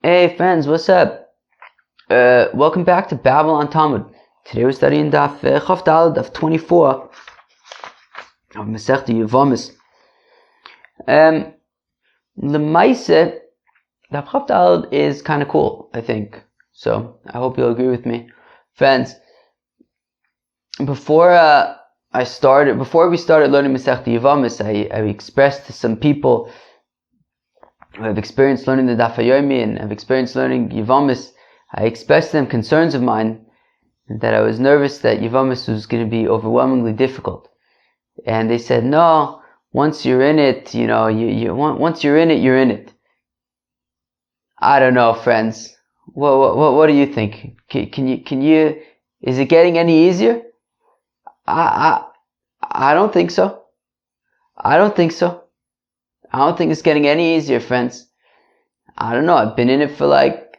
Hey friends, what's up? Welcome back to Babylon Talmud. Today we're studying Daf Chaf Daled, Daf 24 of Masechta Yevamos. L'maaseh, Daf Chaf Daled is kind of cool, I think. So I hope you'll agree with me, friends. Before we started learning Masechta Yevamos, I expressed to some people who have experienced learning the Daf HaYomi and have experienced learning Yevamos, I expressed to them concerns of mine that I was nervous that Yevamos was going to be overwhelmingly difficult. And they said, no, once you're in it, once you're in it, you're in it. I don't know, friends. What do you think? Can you, is it getting any easier? I don't think so. I don't think it's getting any easier, friends. I don't know. I've been in it for like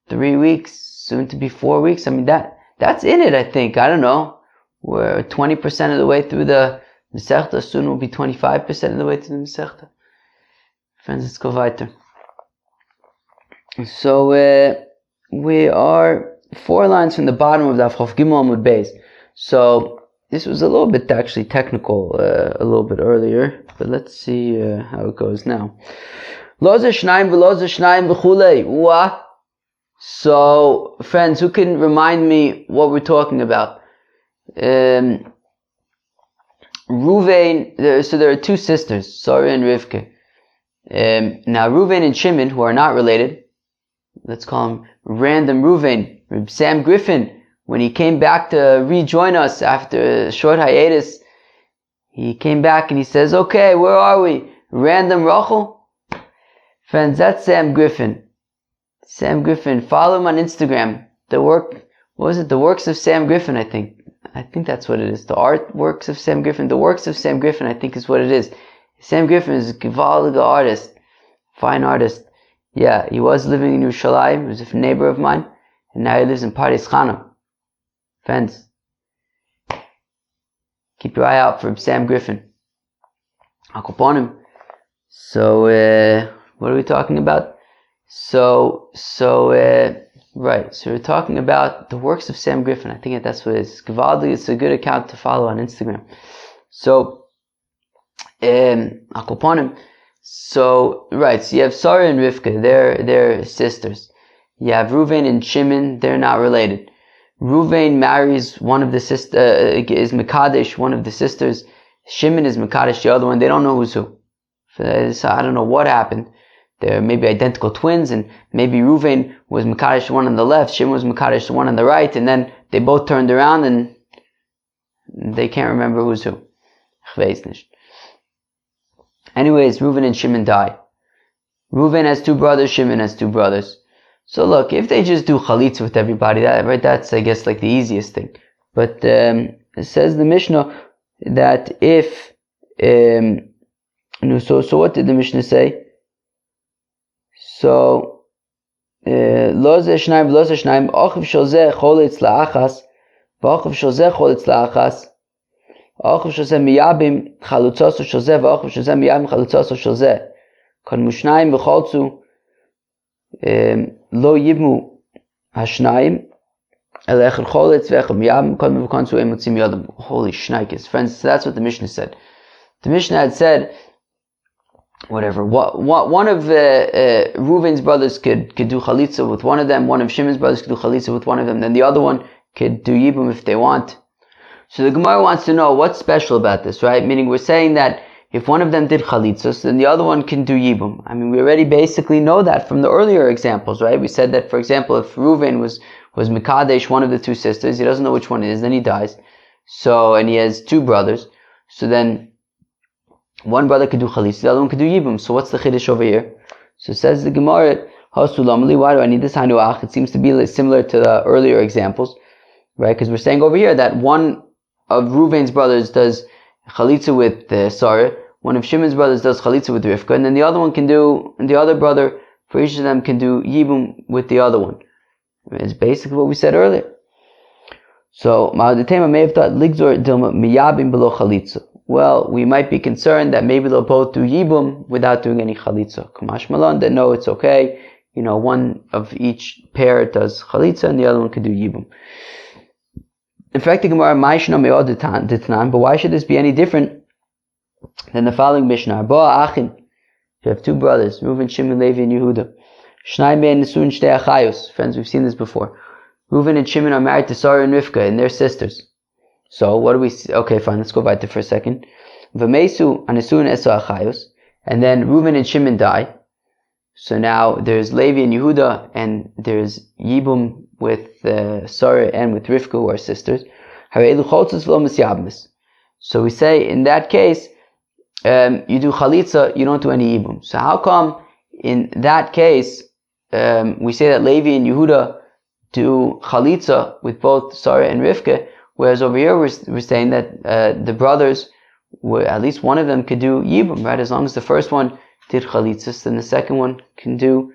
3 weeks, soon to be 4 weeks. I mean, that's in it, I think. I don't know. We're 20% of the way through the Masechta. Soon we'll be 25% of the way through the Masechta. Friends, let's go weiter. So, we are 4 lines from the bottom of Daf Chof Gimel Amud Beis. So, this was a little bit actually technical a little bit earlier, but let's see how it goes now. So, friends, who can remind me what we're talking about? Ruvain, so there are 2 sisters, Sarah and Rivka. Now, Ruvain and Shimon, who are not related, let's call him Random Ruvain, Sam Griffin. When he came back to rejoin us after a short hiatus, he came back and he says, okay, where are we? Random Rachel? Friends, that's Sam Griffin. Sam Griffin, follow him on Instagram. The Works of Sam Griffin, I think. I think that's what it is. The Artworks of Sam Griffin. The Works of Sam Griffin, I think is what it is. Sam Griffin is a gewaltige artist. Fine artist. Yeah, he was living in Yerushalayim. He was a neighbor of mine. And now he lives in Paris Chana. Friends, keep your eye out for Sam Griffin. Akoponim. So, what are we talking about? Right. So we're talking about the works of Sam Griffin. I think that's what it is. Gewaldig, it's a good account to follow on Instagram. So, Akoponim. So, right. So you have Sarah and Rivka. They're sisters. You have Reuven and Shimon. They're not related. Ruvain marries one of the is Mekadesh, one of the sisters. Shimon is Mekadesh, the other one. They don't know who's who. So I don't know what happened. They're maybe identical twins, and maybe Ruvain was Mekadesh, the one on the left, Shimon was Mekadesh, the one on the right, and then they both turned around and they can't remember who's who. Anyways, Ruvain and Shimon die. Ruvain has 2 brothers, Shimon has 2 brothers. So look, if they just do chalitza with everybody, that's I guess like the easiest thing. But it says the Mishnah that if so what did the Mishnah say? So lo ze shnaim achiv shel zeh choletz la'achas v'achiv shel zeh choletz la'achas achiv shel zeh miyabim chalutzaso shel zeh v'achiv shel zeh miyabim chalutzaso shel zeh kan mushnaim v'choltzu Lo yibmu hashnaim elechel choletz v'echel miyam kol mevukansu emotzim yadam. Holy shnikes, friends! So that's what the Mishnah said. The Mishnah had said, whatever. One of Reuven's brothers could do chalitza with one of them. One of Shimon's brothers could do chalitza with one of them. Then the other one could do yibum if they want. So the Gemara wants to know what's special about this, right? Meaning we're saying that if one of them did chalitzos, then the other one can do yibum. I mean, we already basically know that from the earlier examples, right? We said that, for example, if Reuven was Mekadesh, one of the 2 sisters, he doesn't know which one it is, then he dies. So, and he has 2 brothers. So then, one brother could do chalitza, the other one could do yibum. So what's the chiddush over here? So says the Gemara, Hasulamli, why do I need this hanuach? It seems to be similar to the earlier examples, right? Because we're saying over here that one of Reuven's brothers does chalitza with Sarah, one of Shimon's brothers does chalitza with Rivka, and then the other one can do, and the other brother, for each of them, can do yibum with the other one. It's basically what we said earlier. So, Ma'adetema may have thought ligzor dilma miyabim below chalitza. Well, we might be concerned that maybe they'll both do yibum without doing any chalitza. Kamash malon, then no, it's okay. one of each pair does chalitza and the other one could do yibum. In fact, the Gemara, but why should this be any different than the following Mishnah? You have two brothers, Reuven, Shimon, Levi, and Yehuda. Friends, we've seen this before. Reuven and Shimon are married to Sarah and Rivka, and they're sisters. So, what do we see? Okay, fine, let's go back to for a second. V'meisu anesun eso achayos, and then Reuven and Shimon die. So now there's Levi and Yehuda, and there's Yibum with Sarah and with Rivka, who are sisters. So we say, in that case, you do chalitza, you don't do any Yibum. So how come in that case, we say that Levi and Yehuda do chalitza with both Sarah and Rivka, whereas over here we're saying that the brothers, at least one of them could do Yibum, right? As long as the first one did chalitzas, then the second one can do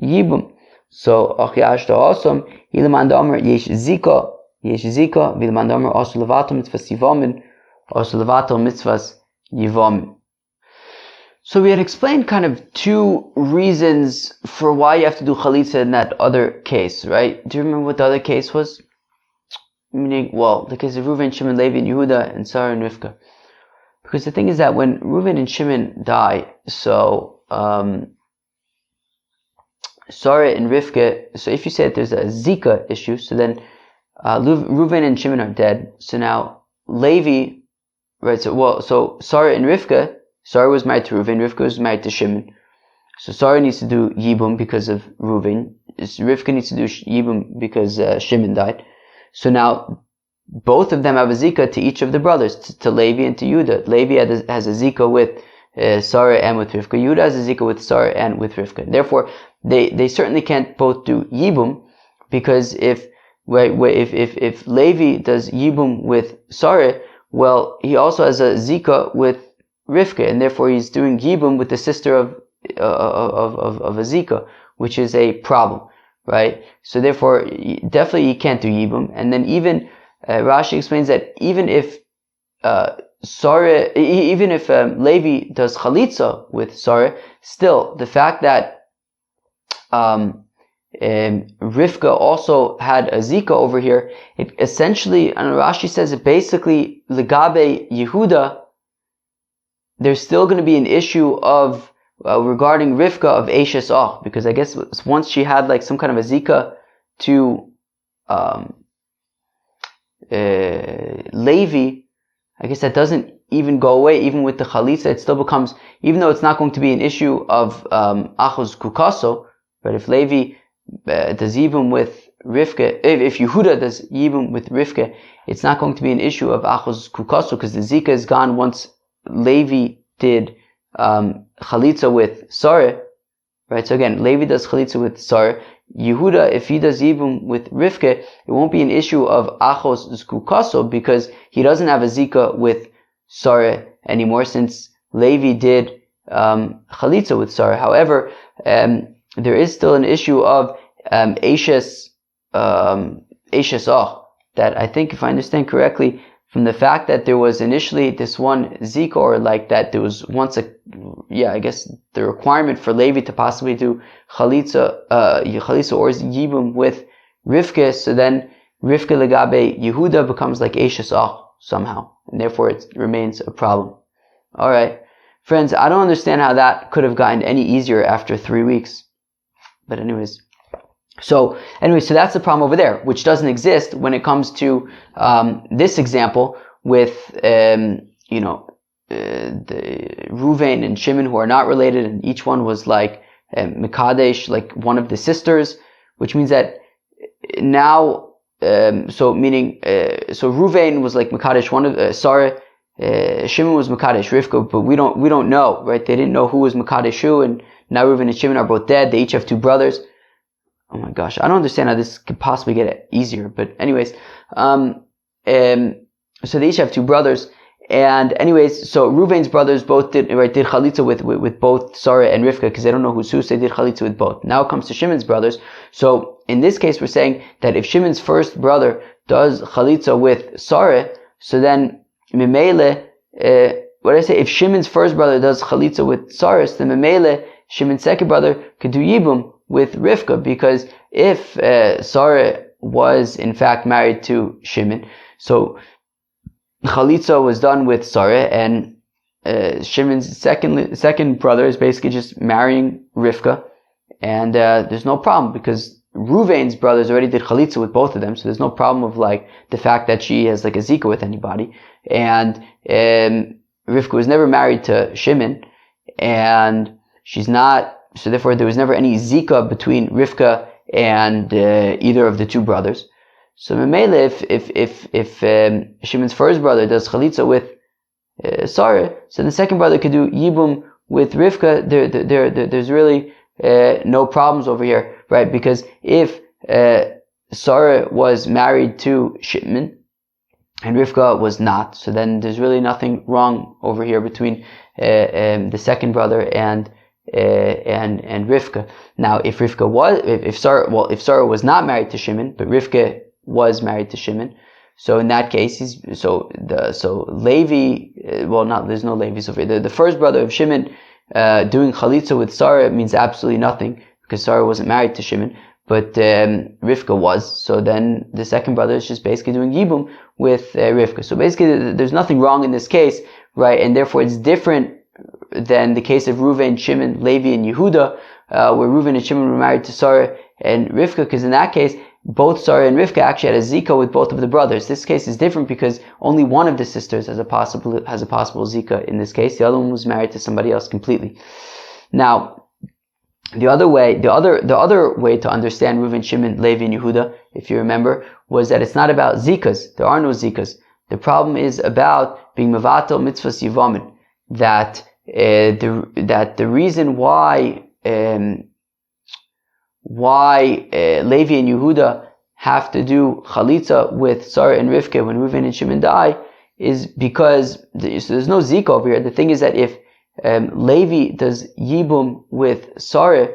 Yibum. So, Achiyashta Osam, Ilaman Damer, Yesh Zika, Vilaman Damer, Osu Levato Mitzvahs Yivamin, Osu Levato Mitzvahs Yivamin. So we had explained kind of two reasons for why you have to do chalitza in that other case, right? Do you remember what the other case was? Meaning, the case of Reuven, Shimon, Levi, and Yehuda, and Sarah and Rivka. Because the thing is that when Reuven and Shimon die, so Sarah and Rivka, so if you say that there's a Zika issue, so then Reuven and Shimon are dead. So now Levi, right? So Sarah and Rivka, Sarah was married to Reuven, Rivka was married to Shimon. So Sarah needs to do Yibum because of Reuven. Rivka needs to do Yibum because Shimon died. So now both of them have a Zika to each of the brothers, to Levi and to Yehuda. Levi has a Zika with Sarah and with Rivka. Yehuda has a Zika with Sarah and with Rivka. Therefore, they certainly can't both do Yibum, because if Levi does Yibum with Sarah, well, he also has a Zika with Rivka, and therefore he's doing Yibum with the sister of a Zika, which is a problem, right? So therefore, definitely he can't do Yibum. And then even Rashi explains that even if Levi does chalitza with Sarah, still the fact that Rivka also had a Zika over here, it essentially, and Rashi says it basically, Legabe Yehuda, there's still going to be an issue of regarding Rivka of Eishes Och, because I guess once she had like some kind of a Zika to Levi, I guess that doesn't even go away. Even with the chalitza, it still becomes, even though it's not going to be an issue of Achos Kukaso, but if Levi does Yibum with Rivka, if Yehuda does Yibum with Rivka, it's not going to be an issue of Achos Kukaso, because the Zika is gone once Levi did chalitza with Sarah, right? So again, Levi does chalitza with Sarah. Yehuda, if he does Yibum with Rivka, it won't be an issue of Achos Zkukaso, because he doesn't have a Zika with Sarah anymore, since Levi did chalitza with Sarah. However, there is still an issue of Eishes Och, that I think, if I understand correctly, from the fact that there was initially this one Zika, or like that there was once I guess the requirement for Levi to possibly do chalitza or Yibum with Rivka, so then Rivka Legabe Yehuda becomes like Eishes Och somehow, and therefore it remains a problem. Alright, friends, I don't understand how that could have gotten any easier after 3 weeks. But so that's the problem over there, which doesn't exist when it comes to this example with the Reuven and Shimon, who are not related, and each one was like Mekadesh, like one of the sisters, which means that now, so Reuven was like Mekadesh, one of Sarah, Shimon was Mekadesh Rivka, but we don't know, right? They didn't know who was Mekadesh who, and now Reuven and Shimon are both dead. They each have two brothers. Oh my gosh, I don't understand how this could possibly get easier. But anyways, so they each have two brothers. And anyways, so Reuven's brothers both did chalitza with both Sarah and Rivka, because they don't know who's who, so they did chalitza with both. Now it comes to Shimon's brothers. So in this case, we're saying that if Shimon's first brother does chalitza with Sarah, so then Mimele, if Shimon's first brother does chalitza with Sarah, then Mimele, Shimon's second brother could do Yibum with Rivka, because if Sarah was in fact married to Shimon, so Chalitza was done with Sarah, and Shimon's second brother is basically just marrying Rivka, and there's no problem because Ruvain's brothers already did Chalitza with both of them, so there's no problem of like the fact that she has like a Zika with anybody, and Rivka was never married to Shimon, and she's not, so therefore there was never any Zika between Rivka and either of the two brothers. So Memele, if Shimon's first brother does Chalitza with Sarah, so the second brother could do Yibum with Rivka. There's really no problems over here, right? Because if Sarah was married to Shimon and Rivka was not, so then there's really nothing wrong over here between the second brother and Rivka. Now, if Sarah was not married to Shimon, but Rivka was married to Shimon, so in that case, there's no Levis over here. The first brother of Shimon doing Chalitza with Sarah means absolutely nothing because Sarah wasn't married to Shimon, but Rivka was. So then the second brother is just basically doing Yibum with Rivka. So basically, there's nothing wrong in this case, right? And therefore, it's different than the case of Reuven, Shimon, Levi, and Yehuda, where Reuven and Shimon were married to Sarah and Rivka, because in that case, both Sarah and Rivka actually had a Zika with both of the brothers. This case is different because only one of the sisters has a possible Zika in this case. The other one was married to somebody else completely. Now, the other way to understand Reuven, Shimon, Levi, and Yehuda, if you remember, was that it's not about Zikas. There are no Zikas. The problem is about being Mavato Mitzvahs Yevamos. That the reason why Levi and Yehuda have to do Chalitza with Sarah and Rivka when Reuven and Shimon die is because there's no Zika over here. The thing is that if Levi does Yibum with Sarah,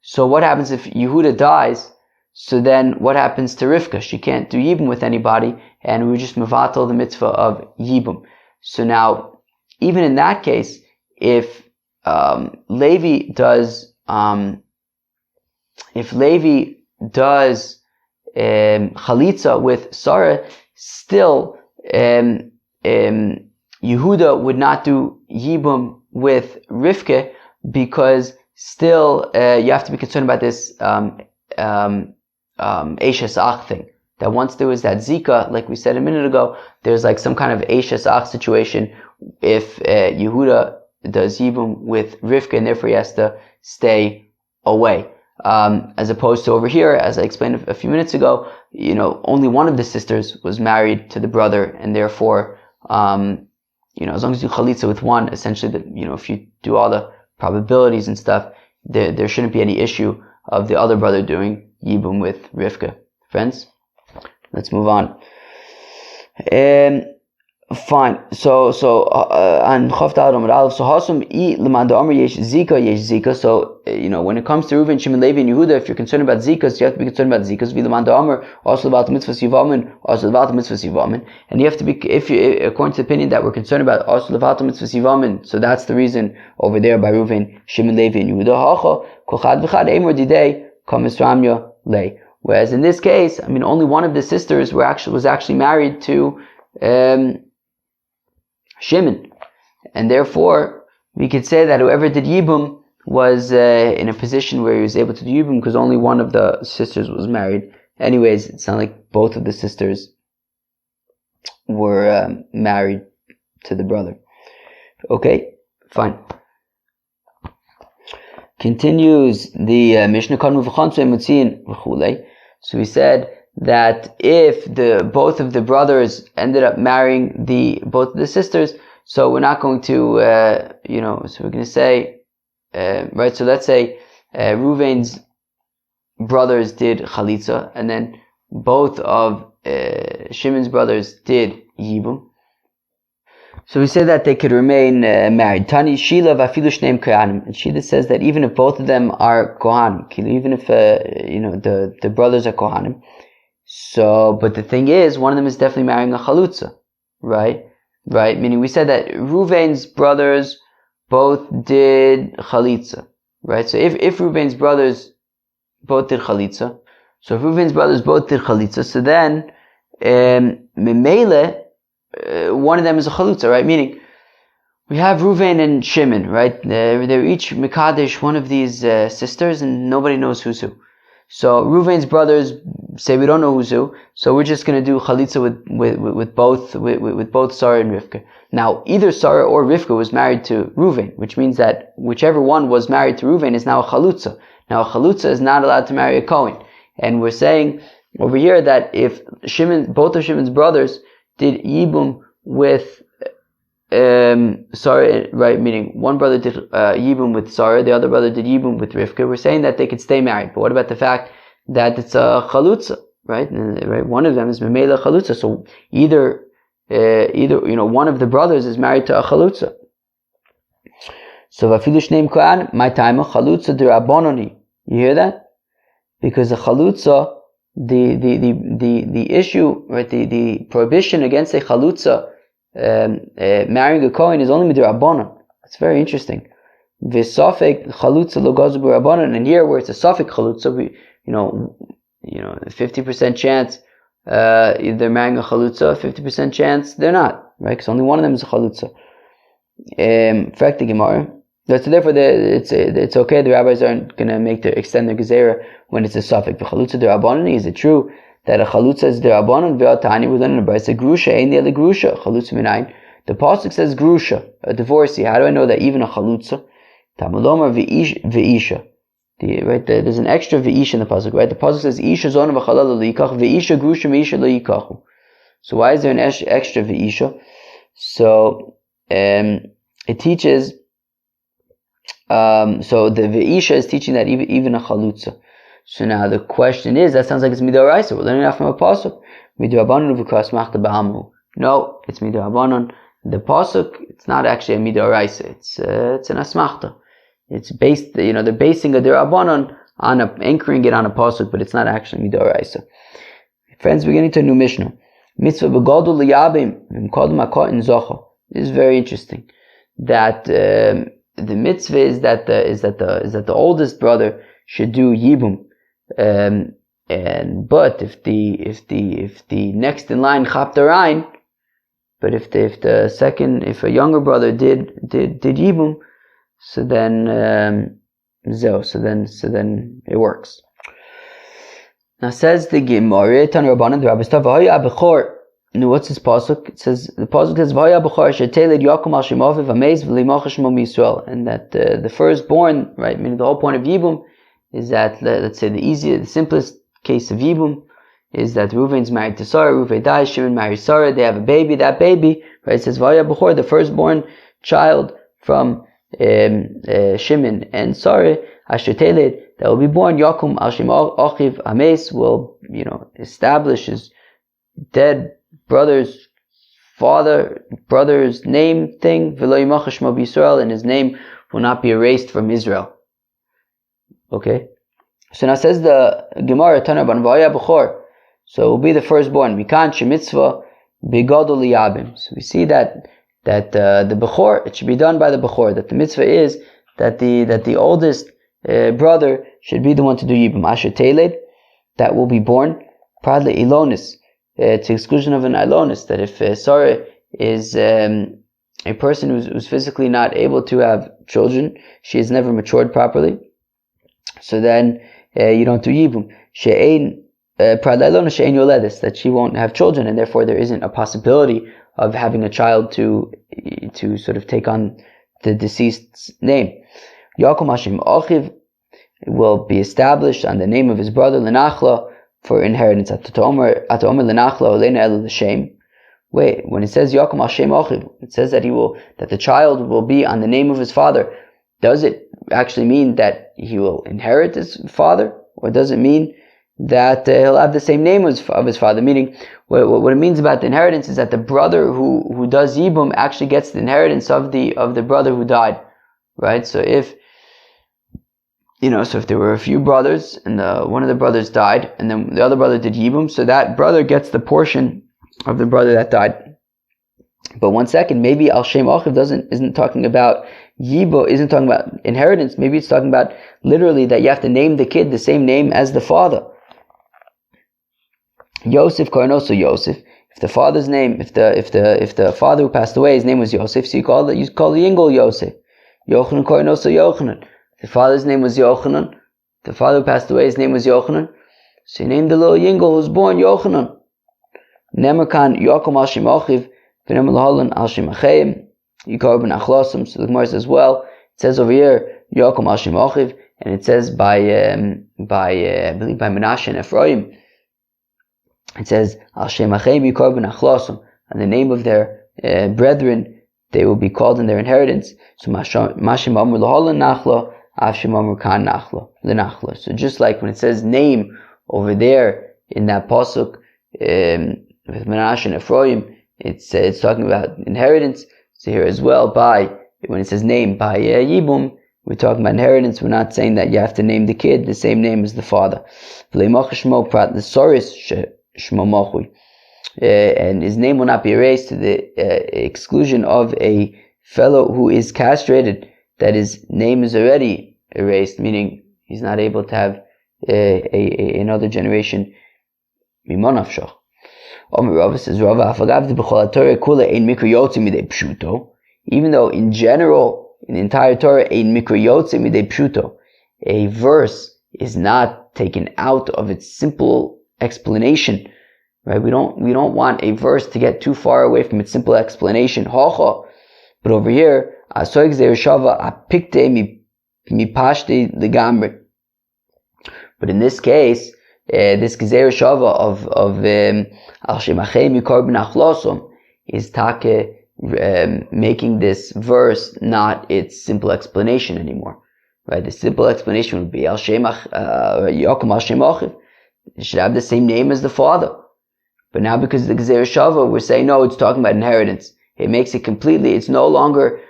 so what happens if Yehuda dies? So then what happens to Rivka? She can't do Yibum with anybody, and we just mevatel the mitzvah of Yibum. So now, even in that case, if Levi does Chalitza with Sarah, still Yehuda would not do Yibum with Rivka, because still you have to be concerned about this Eishes Ach thing. That once there was that Zika, like we said a minute ago, there's like some kind of Eishes Ach situation if Yehuda does Yibum with Rivka, and therefore he has to stay away. As opposed to over here, as I explained a few minutes ago, only one of the sisters was married to the brother, and therefore, as long as you do Chalitza with one, essentially, if you do all the probabilities and stuff, there shouldn't be any issue of the other brother doing Yibum with Rivka. Friends, let's move on. Fine. So on Chavdal Amud Aleph, so Hasum I Lemanda Amr Yesh Zika. So when it comes to Reuven, Shimon, Levi, and Yehuda, if you're concerned about Zikas, you have to be concerned about Zikas. Lemanda Amr also about the mitzvahs Yevamos, also about the mitzvahs Yevamos, and you have to be, according to the opinion that we're concerned about also about the mitzvahs Yevamos. So that's the reason over there by Reuven, Shimon, Levi, and Yehuda. Hacha Kol Chad V'Chad Eimer Didei Kamis Ramya Lei. Whereas in this case, only one of the sisters was actually married to Shimon, and therefore we could say that whoever did Yibum was in a position where he was able to do Yibum because only one of the sisters was married. Anyways, it's not like both of the sisters were married to the brother. Okay, fine. Continues the Mishnah. So we said that if both of the brothers ended up marrying both of the sisters, so we're not going to, so we're going to say, right, so let's say Reuven's brothers did Chalitza, and then both of Shimon's brothers did Yibum. So we say that they could remain married. Tani Shila v'afilu shneim kohanim. And Shila says that even if both of them are kohanim, even if the brothers are kohanim. So, but the thing is, one of them is definitely marrying a chalutza, right? Right? Meaning we said that Reuven's brothers both did chalitza, right? So if Reuven's brothers both did chalitza. So if Reuven's brothers both did chalitza, so then Memele, one of them is a chalutza, right? Meaning, we have Reuven and Shimon, right? They're each Mekadesh, one of these sisters, and nobody knows who's who. So Reuven's brothers say we don't know who's who, so we're just going to do chalitza with both Sarah and Rivka. Now, either Sarah or Rivka was married to Reuven, which means that whichever one was married to Reuven is now a chalutza. Now, a chalutza is not allowed to marry a Kohen, and we're saying over here that if both of Shimon's brothers did yibum with Sarah, right, meaning one brother did yibum with Sarah, the other brother did yibum with Rivka, we're saying that they could stay married. But what about the fact that it's a chalutza, right? Right, one of them is memela chalutza, so either one of the brothers is married to a chalutza. So vafilu shneim kohen, my time a chalutza derabononi. You hear that? Because a chalutza, the issue, right, the prohibition against a chalutza marrying a Kohen is only midrabanan. It's very interesting. V'safek chalutza lo gazu b'rabanan, and here where it's a safek chalutza, 50% chance they're marrying a chalutza, 50% chance they're not, right? Because only one of them is a chalutza. Fact the Gemara. So therefore, it's okay. The rabbis aren't going to extend their gezerah when it's a safek. The chalutza derabanan, is it true that a chalutza is derabanan? Ve'atani, we learn in the brayso grusha ein the grusha chalutza minayin. The pasuk says grusha, a divorcee. How do I know that even a chalutza? Tamalomar ve'isha. There's an extra ve'isha in the pasuk, right? The pasuk says isha zona v'chalal lo yikach ve'isha grusha me'isha lo yikachu. So why is there an extra ve'isha? So it teaches. So the ve'isha is teaching that even a chalutza. So now the question is, that sounds like it's midoraisa. We're learning that from a pasuk. Midorabanan v'kras machta ba'amu. No, it's midorabanan. The pasuk, it's not actually a midoraisa. It's an asmachta. It's based, they're basing a derabanan on anchoring it on a pasuk, but it's not actually midoraisa. Friends, we're getting to a new mishnah. Mitzvah begadol liyabim v'mkodem hakot in zocha. This is very interesting. That the mitzvah is that the oldest brother should do yibum, but if the next in line chapterain, but if a younger brother did yibum, so then it works. Now says the Gemara, Tan Rabbanan, the Rabbi Stav, V'haya bechor. Now what's this pasuk? It says the pasuk says V'haya bechor sheteled Yakum al Shemoviv Amez v'limach Shemo Yisrael, and that the firstborn, right? Meaning the whole point of yibum is that, let's say the simplest case of yibum is that Reuven's married to Sarah, Reuven dies, Shimon marries Sarah, they have a baby, that baby, right? It says V'haya bechor, the firstborn child from Shimon and Sarah, Asher Teled, that will be born, Yakum al Shem Achiv Ames, will establish his dead brother's name thing, V'lo yimach Shemo b'Yisrael, and his name will not be erased from Israel. Okay, so now says the Gemara, Tanaban V'haya b'chor, so it will be the firstborn. Mikan shemitzvah begadol liyabim. So we see that the bechor, it should be done by the bechor. That the mitzvah is that the oldest brother should be the one to do yibum. Asher teled, that will be born. Pradle ilonis, to exclusion of an ilonis. That if Sarah is a person who's physically not able to have children, she has never matured properly, so then you don't do yibum. She'ein pradle ilonis she'ein yoledis, that she won't have children, and therefore there isn't a possibility of having a child to sort of take on the deceased's name. Yakum Hashem Achiv will be established on the name of his brother Lenachla for inheritance. Wait, when it says Yakum Hashem Achiv, it says that the child will be on the name of his father. Does it actually mean that he will inherit his father, or does it mean that he'll have the same name of his father? Meaning, what it means about the inheritance is that the brother who does yibum actually gets the inheritance of the brother who died, right? So if there were a few brothers and one of the brothers died, and then the other brother did yibum, so that brother gets the portion of the brother that died. But one second, maybe Al Shem Achiv isn't talking about Yibo isn't talking about inheritance. Maybe it's talking about literally that you have to name the kid the same name as the father. Yosef Kornoso Yosef. If the father's name, if the father who passed away, his name was Yosef, so you call the Yingol Yosef. Yochanan Kornoso Yochanan. If the father's name was Yochanan, the father who passed away, his name was Yochanan, so you named the little Yingol who was born Yochanan. Nemerkan Yochum al Shem Achiv, v'nemer laholan al Shem Acheim, Yikar ben Achlosim. So the Gemara says, well, it says over here Yochum al Shem Achiv, and it says by I believe by Menashe and Ephraim. It says al Shem Acheim Yikar ben Achlosim, and the name of their brethren, they will be called in their inheritance. So Mashim Amr laholan Nachlo, Avshim Amr kan Nachlo l'Nachlo. So just like when it says name over there in that pasuk with Menashe and Ephraim, it's talking about inheritance. So here as well, when it says name by Yibum, we're talking about inheritance. We're not saying that you have to name the kid the same name as the father. And his name will not be erased to the exclusion of a fellow who is castrated, that his name is already erased, meaning he's not able to have another generation. Mimonafshach. Rava says, even though in general, in the entire Torah, a verse is not taken out of its simple explanation, right? We don't want a verse to get too far away from its simple explanation. But over here, but in this case, this Gezer Shava of Al Shem Acheim Yikar ben Achlosim is making this verse not its simple explanation anymore. Right? The simple explanation would be Al Shem Yakum Al Shem Achiv. It should have the same name as the father. But now because of the Gezer Shava, we're saying no, it's talking about inheritance. It makes it completely, it's no longer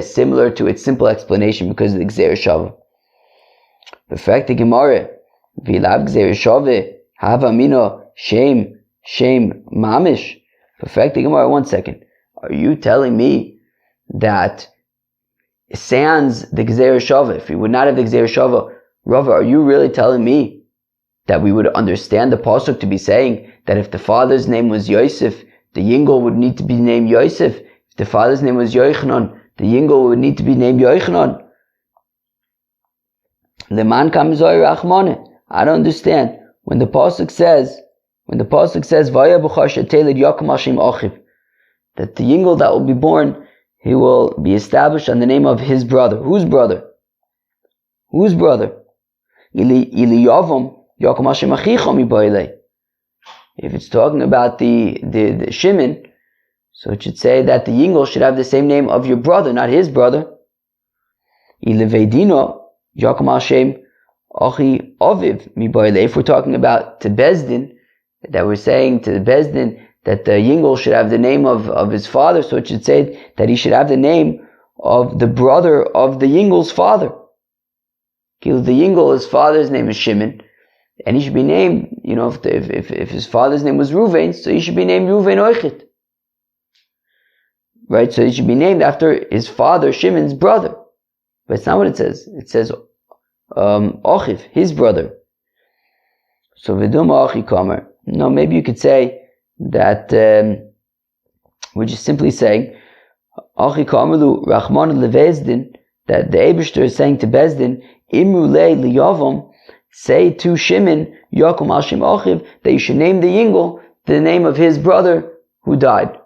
similar to its simple explanation because of the Gezer Shava. Perfect the Gemara. Vilav Gezer Shava Hava Mino Shem Mamish. Perfect the Gemara. 1 second. Are you telling me that sans the Gezer Shava, if we would not have the Gezer Shava, Rava, are you really telling me that we would understand the pasuk to be saying that if the father's name was Yosef, the Yingol would need to be named Yosef? If the father's name was Yochanan, the Yingol would need to be named Yochanan. Leman kam zoy rachmane. I don't understand. When the pasuk says, Vaya b'char sheteled Yakum Hashem Achiv, that the Yingol that will be born, he will be established on the name of his brother. Whose brother? Whose brother? Ili Yavam Yakum Hashem Achichom Yibailei. If it's talking about the Shimon, so it should say that the Yingol should have the same name of your brother, not his brother. Ili Veidino Yakum Hashem Achi Aviv Mibailei. If we're talking about to Bezdin, that we're saying to the Bezdin that the Yingol should have the name of his father, so it should say that he should have the name of the brother of the Yingol's father. The Yingol, his father's name is Shimon, and he should be named, if his father's name was Ruvain, so he should be named Ruvain Oichit. Right? So he should be named after his father, Shimon's brother. But it's not what it says. It says Ochiv, his brother. So Viduma Achi Kamer. No, maybe you could say that we're just simply saying Achi Kamerlu Rachman Levezdin, that the Eibishter is saying to Bezdin, Imru Le Liyavam, say to Shimon, Yakum Al Shem Achiv, that you should name the Yingol the name of his brother who died.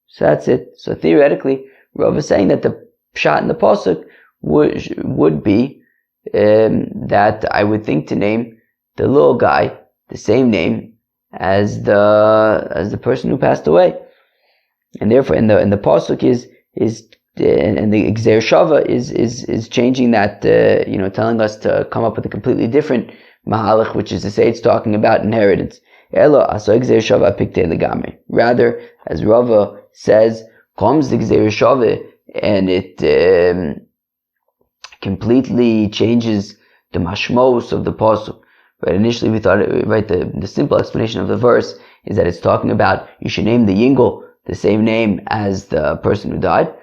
So that's it. So theoretically, Rav is saying that the pshat in the pasuk would be that I would think to name the little guy the same name as the person who passed away, and therefore, in the pasuk is and the Gezer Shava is changing that, telling us to come up with a completely different mahalach, which is to say it's talking about inheritance. Rather, as Rava says, comes the Gezer Shava and it completely changes the mashmos of the pasuk. Right? Initially we thought, the simple explanation of the verse is that it's talking about you should name the Yingol the same name as the person who died.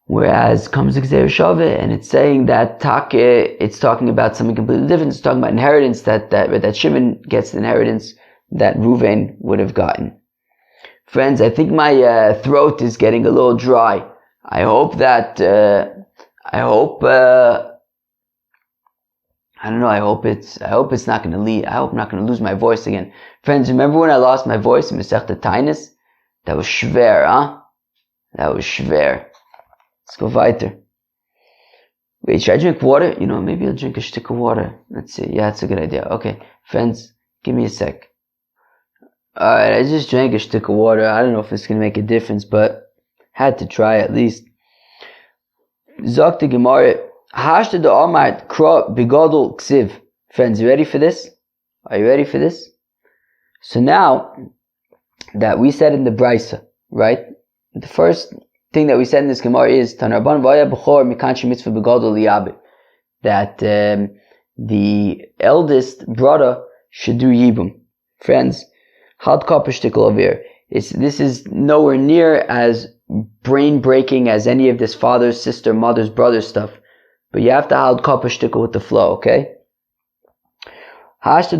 Whereas comes the Gzeir Shaveh, and it's saying that it's talking about something completely different. It's talking about inheritance that Shimon gets the inheritance that Reuven would have gotten. Friends, I think my throat is getting a little dry. I hope it's not going to leave. I hope I'm not going to lose my voice again. Friends, remember when I lost my voice in Masechta Tainis? That was schwer, huh? That was schwer. Let's go weiter. Wait, should I drink water? Maybe I'll drink a stick of water. Let's see. Yeah, that's a good idea. Okay, friends, give me a sec. Alright, I just drank a stick of water. I don't know if it's going to make a difference, but had to try at least. Zok the Gemara. Hashta the Amart Kra Bigadol Ksiv. Friends, you ready for this? Are you ready for this? So now that we said in the Brisa, right? The first thing that we said in this Gemara is Tanarban Vaya Bechor Mikanshi Mitzvah Bigadol Liyabe. That the eldest brother should do Yibum. Friends, Had Kapashtikal over here. This is nowhere near as brain breaking as any of this father's, sister, mother's, brother stuff. But you have to hold kapashtikal with the flow, okay? So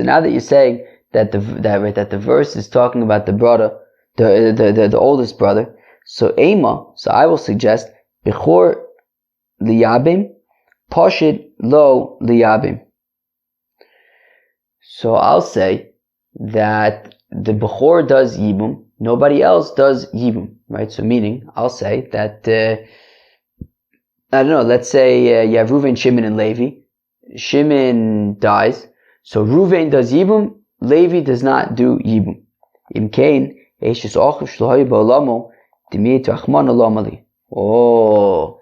now that you're saying that the verse is talking about the brother, the oldest brother, so I will suggest Bechor liyabim, Pashid lo liyabim. So I'll say that the Bechor does Yibum, nobody else does Yibum, right? So meaning, I'll say that, I don't know, let's say you have Reuven, Shimon, and Levi. Shimon dies, so Reuven does Yibum, Levi does not do Yibum. Im Kain, Eishes Achiv Shlohay Ba'olamo, Dimiyet Rachman Olamali. Oh,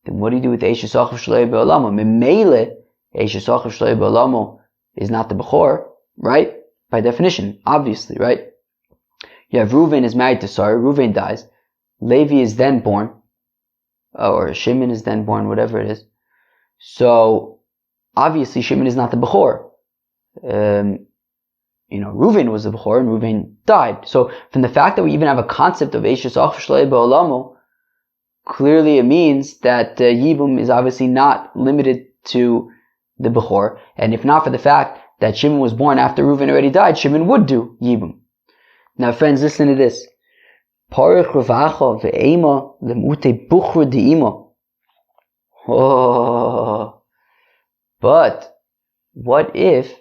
then what do you do with Eishes Achiv Shlohay Ba'olamo? Memele, Eishes Achiv Shlohay Ba'olamo is not the Bechor, right? By definition, obviously, right? You have Reuven is married to Sarah, Reuven dies, Levi is then born, or Shimon is then born, whatever it is. So, obviously Shimon is not the Bechor. Reuven was the Bechor and Reuven died. So, from the fact that we even have a concept of Eishes Achiv Shlohay Ba'olamo, clearly it means that Yibum is obviously not limited to the Bechor. And if not for the fact that Shimon was born after Reuven already died, Shimon would do Yibum. Now friends, listen to this. Parich Ravacha ve'ema lemute buchra de'ima. Oh. But what if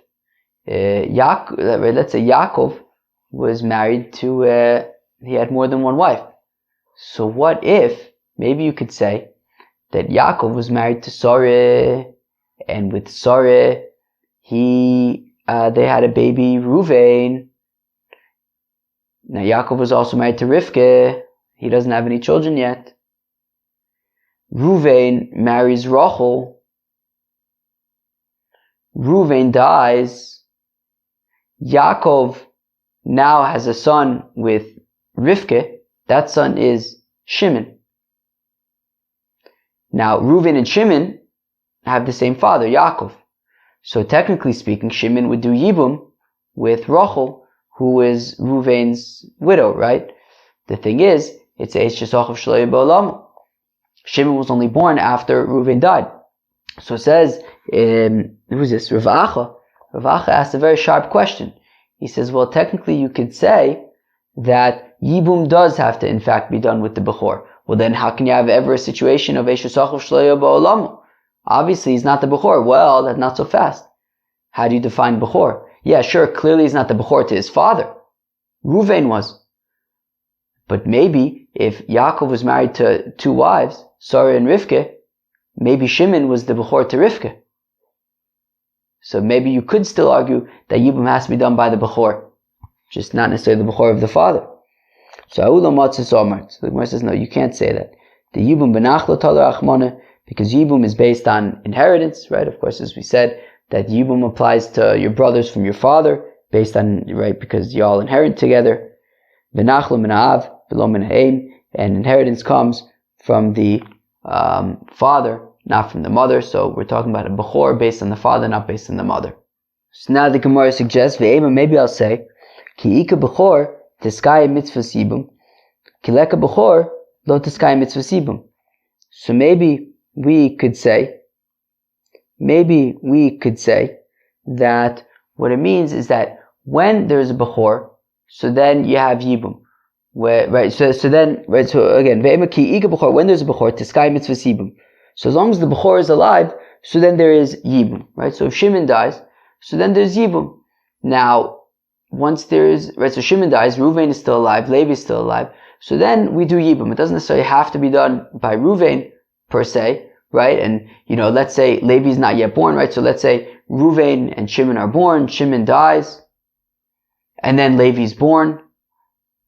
let's say Yaakov was married to, he had more than one wife. So what if, maybe you could say, that Yaakov was married to Sarah, and with Sarah, they had a baby, Reuven. Now Yaakov was also married to Rivka. He doesn't have any children yet. Reuven marries Rachel. Reuven dies. Yaakov now has a son with Rivka. That son is Shimon. Now Reuven and Shimon have the same father, Yaakov. So technically speaking, Shimon would do Yibum with Rachel, who is Reuven's widow, right? The thing is, it's Eishes Achiv Shlohay Ba'olamo. Shimon was only born after Reuven died. So it says, who's this? Ravacha. Ravacha asked a very sharp question. He says, well, technically you could say that Yibum does have to in fact be done with the Bechor. Well then how can you have ever a situation of Eishes Achiv Shlohay Ba'olamo? Obviously he's not the Bechor. Well, that's not so fast. How do you define Bechor? Yeah, sure, clearly he's not the Bechor to his father. Reuven was. But maybe if Yaakov was married to two wives, Sarah and Rivka, maybe Shimon was the Bechor to Rivka. So maybe you could still argue that Yibum has to be done by the Bechor, just not necessarily the Bechor of the father. So the Gemara says, no, you can't say that. The Yibum benachlo talar achmana, because Yibum is based on inheritance, right? Of course, as we said, that Yibum applies to your brothers from your father, based on, right, because you all inherit together. Benachlo min ha'av, v'lo min ha'em, and inheritance comes from the father, not from the mother. So we're talking about a Bechor based on the father, not based on the mother. So now the Gemara suggests, ve'ema, maybe I'll say, ki ika Bechor, tiskaya mitzvah Yibum, ki leka Bechor, lo tiskayim mitzvah sibum. So maybe we could say that what it means is that when there's a bechor, so then you have yibum. Right, so again, when there's a bechor, tiskayim mitzvah sibum. So as long as the bechor is alive, so then there is yibum, right? So if Shimon dies, so then there's yibum. Now, once there is, right, so Shimon dies, Reuven is still alive, Levi is still alive, so then we do yibum. It doesn't necessarily have to be done by Reuven, per se, right? And, let's say Levi is not yet born, right? So let's say Reuven and Shimon are born, Shimon dies, and then Levi's born.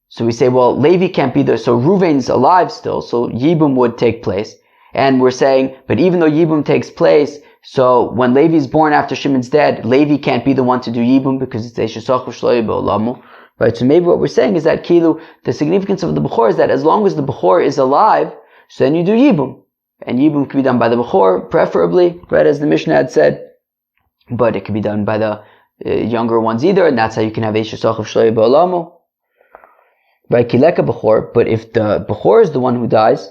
So we say, well, Levi can't be there, so Reuven's alive still, so yibum would take place. And we're saying, but even though yibum takes place, so when Levi's born after Shimon's dead, Levi can't be the one to do yibum because it's Eishasach Shloy B'Olamu, right? So maybe what we're saying is that the significance of the Bechor is that as long as the Bechor is alive, so then you do yibum. And yibum can be done by the Bechor, preferably, right, as the Mishnah had said, but it can be done by the younger ones either, and that's how you can have Eishasach Shloy B'Olamu. Right, Kileka Bechor, but if the Bechor is the one who dies,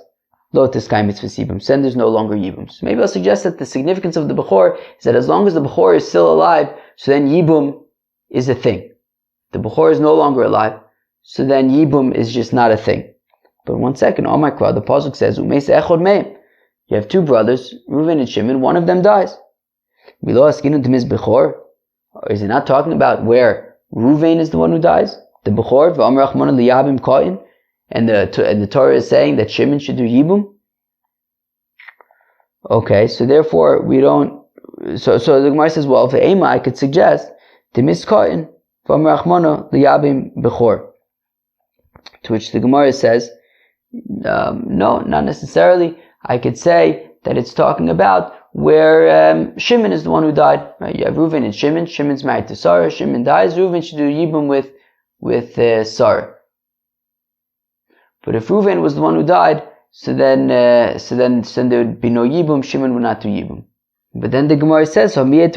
lo tiskayim mitzvah sibum, then there's no longer yibum. So maybe I'll suggest that the significance of the Bechor is that as long as the Bechor is still alive, so then yibum is a thing. The Bechor is no longer alive, so then yibum is just not a thing. But 1 second, oh my God, the pasuk says, umeis echod meim. You have two brothers, Reuven and Shimon, one of them dies. Milo askinu temiz Bechor? Or is it not talking about where Reuven is the one who dies? The Bechor, v'amar Rachmana liyabim ka'in, and the Torah is saying that Shimon should do yibum. Okay, so therefore we don't. So the Gemara says, well, for Ema I could suggest temis ka'in v'amar Rachmana liyabim Bechor. To which the Gemara says, no, not necessarily. I could say that it's talking about where Shimon is the one who died. Right? You have Reuven and Shimon. Shimon's married to Sarah. Shimon dies. Reuven should do yibum with Sarah. But if Reuven was the one who died, so then there would be no yibum. Shimon would not do yibum. But then the Gemara says, but what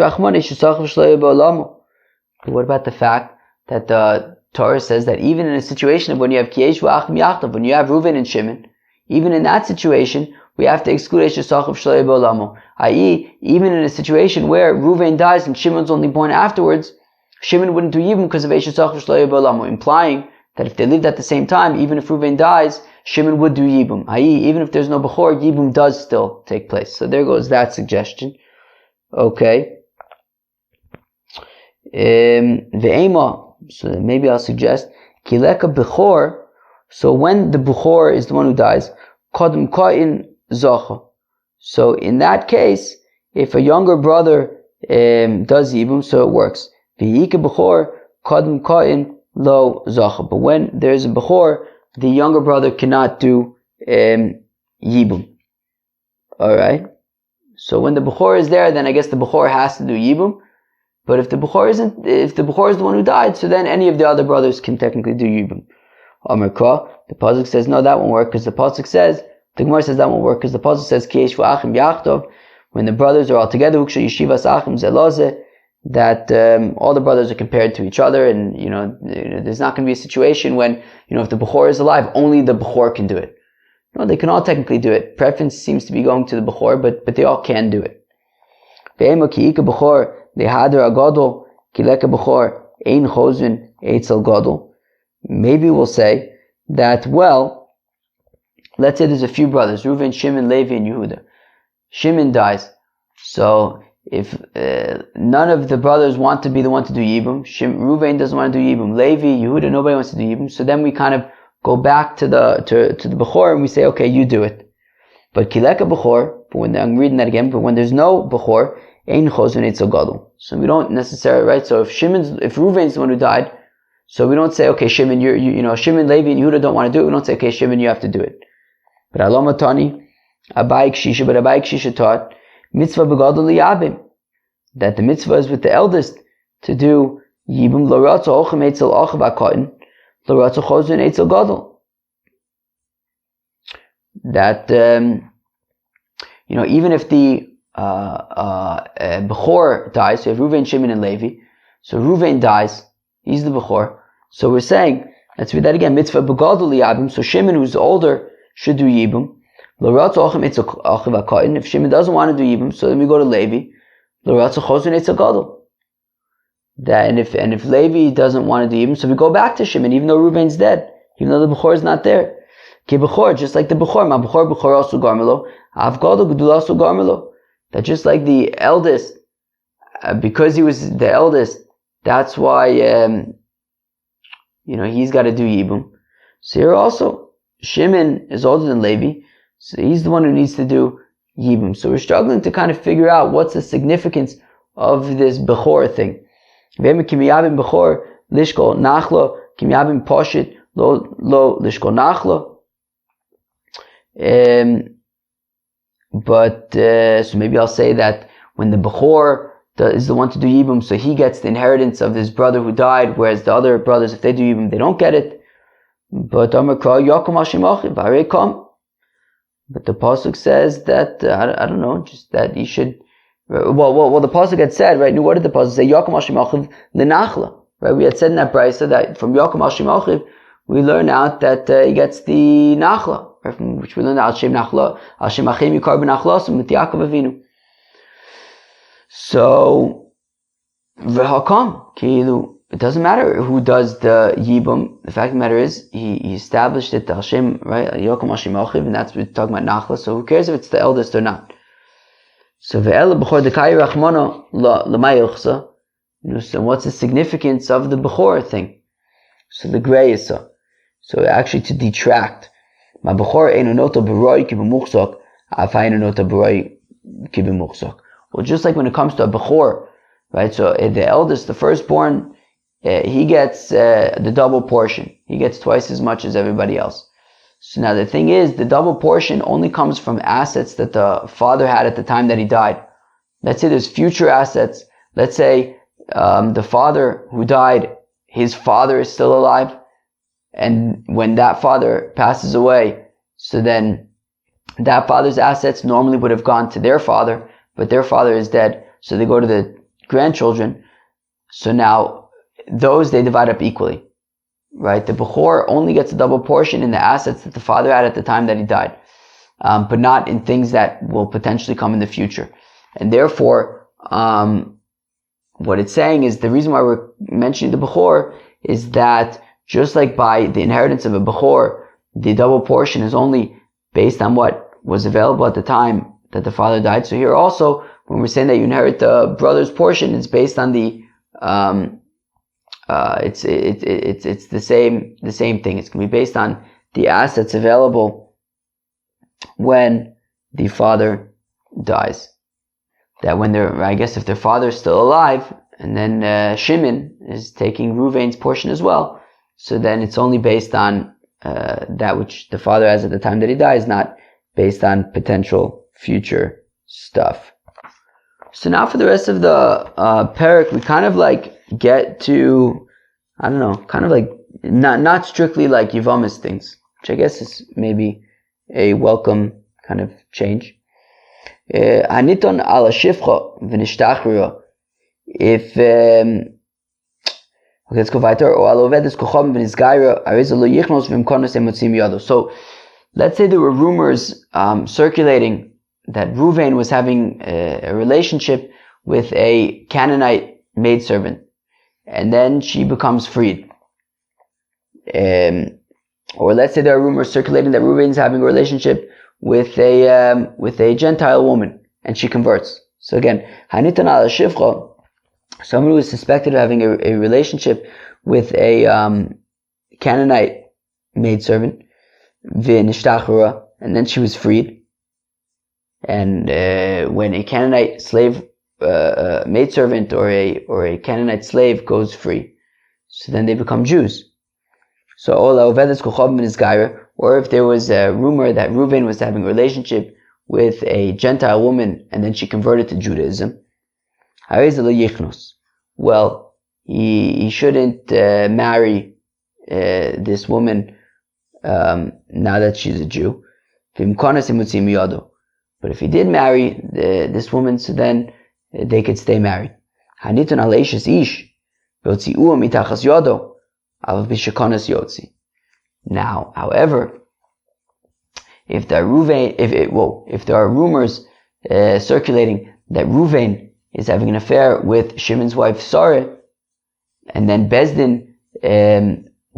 about the fact that the Torah says that even in a situation of when you have Kiesh v'achim yachtav, when you have Reuven and Shimon, even in that situation, we have to exclude Eshesach of Shloi B'Olamo. I.e., even in a situation where Reuven dies and Shimon's only born afterwards, Shimon wouldn't do yibum because of Eshesach of Shloi B'Olamo, implying that if they lived at the same time, even if Reuven dies, Shimon would do yibum. I.e., even if there's no Bechor, yibum does still take place. So there goes that suggestion. Okay. Ve'ema. So maybe I'll suggest Kileka Bechor. So when the Bechor is the one who dies, Kodem Ka'in Zacha. So in that case, if a younger brother does yibum, so it works. Ve'yike Bechor Kodem Ka'in Lo Zacha. But when there's a Bechor, the younger brother cannot do yibum. Alright? So when the Bechor is there, then I guess the Bechor has to do yibum. But if the Bechor is the one who died, so then any of the other brothers can technically do yibum. Amar Ka, the pasuk says, no, that won't work, because the pasuk says, the Gemara says that won't work, because the pasuk says, Kiesh v'achim yachtov, when the brothers are all together, Uksha yeshivas achim zelozeh, that all the brothers are compared to each other, and there's not going to be a situation when if the Bechor is alive, only the Bechor can do it. No, they can all technically do it. Preference seems to be going to the Bechor, but they all can do it. Ve'ema ki'ika Bechor lehader agadol kileka Bechor ein chozin eitzel gadol. Maybe we'll say that, well, let's say there's a few brothers, Reuven, Shimon, Levi, and Yehuda. Shimon dies. So if none of the brothers want to be the one to do yibum, Reuven doesn't want to do yibum, Levi, Yehuda, nobody wants to do yibum, so then we kind of go back to the Bechor and we say, okay, you do it. But kileka Bechor, I'm reading that again, but when there's no Bechor, ein chozun eitzel gadol. So we don't necessarily, right? So if Reuven's the one who died, so we don't say, okay, Shimon, Shimon, Levi, and Yehuda don't want to do it. We don't say, okay, Shimon, you have to do it. But Alama Tani, Abai Kshisha taught, mitzvah begadol liyabim, that the mitzvah is with the eldest to do yibum loratzo ochem eitzel achav akayin, loratzo chozun eitzel gadol. That, even if the Bechor dies, so you have Reuven, Shimon, and Levi, so Reuven dies, he's the Bechor. So we're saying, let's read that again, mitzvah begadol liyabim, so Shimon, who's older, should do Yibum. If Shimon doesn't want to do Yibum, so then we go to Levi. And if Levi doesn't want to do Yibum, so we go back to Shimon, even though Reuven's dead, even though the Bechor is not there. Just like the Bechor, Ma Bechor asu garmelo, Avgado Gedula asu garmelo. That just like the eldest, because he was the eldest, that's why he's got to do Yibum. So here also, Shimon is older than Levi, so he's the one who needs to do Yibum. So we're struggling to kind of figure out what's the significance of this Bechor thing. Kimiyabim Bechor lishkol nachlo, Kimiyabim poshit lo lishkol nachlo. So maybe I'll say that when the Bechor is the one to do Yibum, so he gets the inheritance of his brother who died, whereas the other brothers, if they do Yibum, they don't get it. But the pasuk says that I don't know, just that he should. Well, the pasuk had said, right? What did the pasuk say? Yakum Hashem Achiv lenachla, right? We had said in that brayso that from Yakum Hashem Achiv we learn out that he gets the nachla, right? From which we learn out Hashem nachla, Hashem Achim Yikar b'nachlasum with Yaakov Avinu. So, v'hakam, kilu, it doesn't matter who does the Yibum. The fact of the matter is, he established it to Hashem, right? Yokum Hashem Achiv, and that's what we're talking about Nachla. So who cares if it's the eldest or not? So ve'ela b'chor dekai rachmano l'mayuchsa. So what's the significance of the Bechor thing? So the gray is so. So actually to detract. Ma Bechor einu noto b'roi ki b'muchzok, af einu noto b'roi ki b'muchzok. Well, just like when it comes to a Bechor, right? So the eldest, the firstborn, he gets the double portion. He gets twice as much as everybody else. So now the thing is, the double portion only comes from assets that the father had at the time that he died. Let's say there's future assets. Let's say the father who died, his father is still alive. And when that father passes away, so then that father's assets normally would have gone to their father, but their father is dead, so they go to the grandchildren. So now, those they divide up equally, right? The Bechor only gets a double portion in the assets that the father had at the time that he died, but not in things that will potentially come in the future. And therefore, what it's saying is, the reason why we're mentioning the Bechor is that just like by the inheritance of a Bechor, the double portion is only based on what was available at the time that the father died. So here also, when we're saying that you inherit the brother's portion, it's based on the it's the same thing. It's going to be based on the assets available when the father dies. That when if their father is still alive, and then Shimon is taking Reuven's portion as well, so then it's only based on that which the father has at the time that he dies, not based on potential future stuff. So now for the rest of the parak, we kind of like get to, I don't know, kind of like not strictly like Yevamos things, which I guess is maybe a welcome kind of change. Haniton ala shifcha v'nishtachriya. If okay, let's go weiter. O ala ovedes kocham v'nisgaira ariza lo yichnos v'imkonos emotzim yado. So let's say there were rumors circulating that Reuven was having a relationship with a Canaanite maidservant, and then she becomes freed. Or let's say there are rumors circulating that Reuven is having a relationship with a Gentile woman, and she converts. So again, hanitan ala shivcha, someone who is suspected of having a relationship with a Canaanite maidservant, v'nishtachura, and then she was freed. And when a Canaanite slave maidservant or a Canaanite slave goes free, so then they become Jews. So or if there was a rumor that Reuven was having a relationship with a Gentile woman and then she converted to Judaism, well, he shouldn't marry this woman now that she's a Jew. But if he did marry this woman, so then they could stay married. Now, however, if there are rumors circulating that Ruvain is having an affair with Shimon's wife Sarah, and then Bezdin,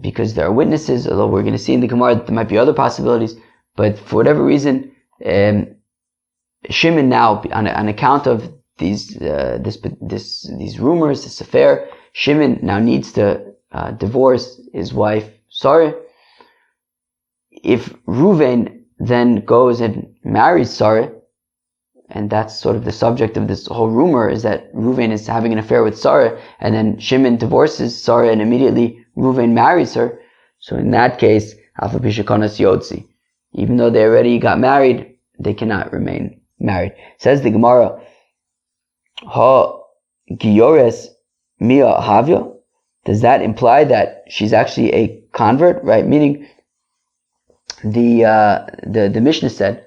because there are witnesses, although we're going to see in the Gemara that there might be other possibilities, but for whatever reason, Shimon now, on account of these rumors, this affair, Shimon now needs to divorce his wife Sarah. If Ruvain then goes and marries Sarah, and that's sort of the subject of this whole rumor, is that Ruvain is having an affair with Sarah, and then Shimon divorces Sarah, and immediately Ruvain marries her. So in that case, Alpha Pishakanas Yotzi, even though they already got married, they cannot remain married. Says the Gemara, Ha Giyores Mia Havya. Does that imply that she's actually a convert, right? Meaning, the Mishnah said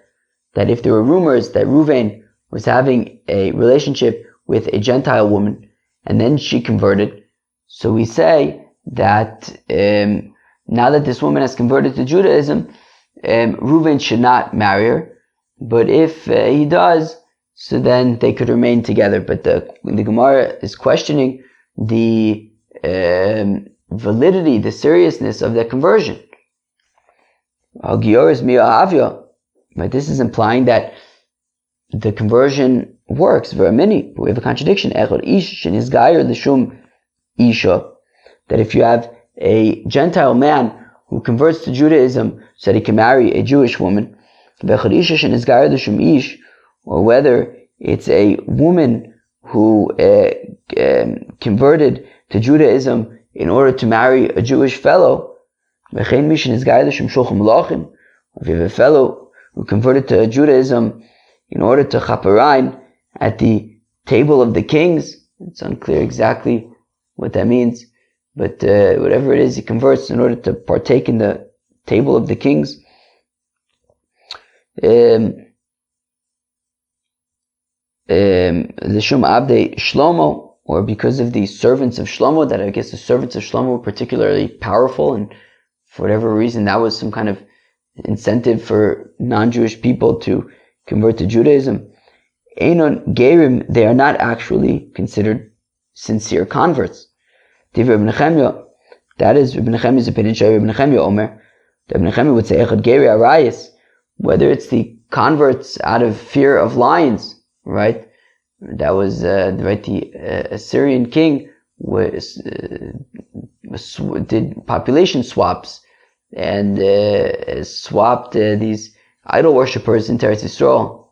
that if there were rumors that Ruvain was having a relationship with a Gentile woman and then she converted, so we say that now that this woman has converted to Judaism, Ruvain should not marry her. But if he does, so then they could remain together. But the Gemara is questioning the validity, the seriousness of the conversion. But this is implying that the conversion works. We have a contradiction. That if you have a Gentile man who converts to Judaism so that he can marry a Jewish woman, or whether it's a woman who converted to Judaism in order to marry a Jewish fellow, if you have a fellow who converted to Judaism in order to chaparain at the table of the kings, it's unclear exactly what that means, but whatever it is, he converts in order to partake in the table of the kings. L'shum abdei Shlomo, or because of the servants of Shlomo, that I guess the servants of Shlomo were particularly powerful, and for whatever reason that was some kind of incentive for non-Jewish people to convert to Judaism. Einon Gerim, they are not actually considered sincere converts. Divrei Reb Nechemia, that is Reb Nechemia's opinion. Reb Nechemia Omer, Reb Nechemia would say Echad Geri Arayis, whether it's the converts out of fear of lions, right? That was the Assyrian king did population swaps and swapped these idol worshippers into Eretz Yisrael.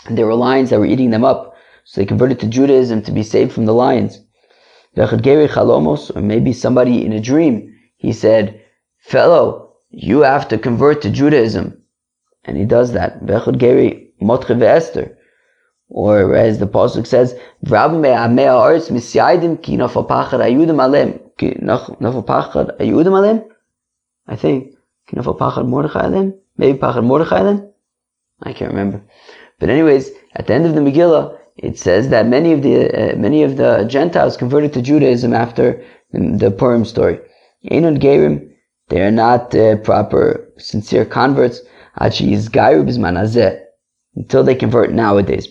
And there were lions that were eating them up, so they converted to Judaism to be saved from the lions. Or maybe somebody in a dream, he said, fellow, you have to convert to Judaism. And he does that. Or as the Pasuk says, I think, maybe Pachad Mordechai. I can't remember. But anyways, at the end of the Megillah, it says that many of the Gentiles converted to Judaism after the Purim story. Einon Gerim, they are not proper, sincere converts. Until they convert nowadays.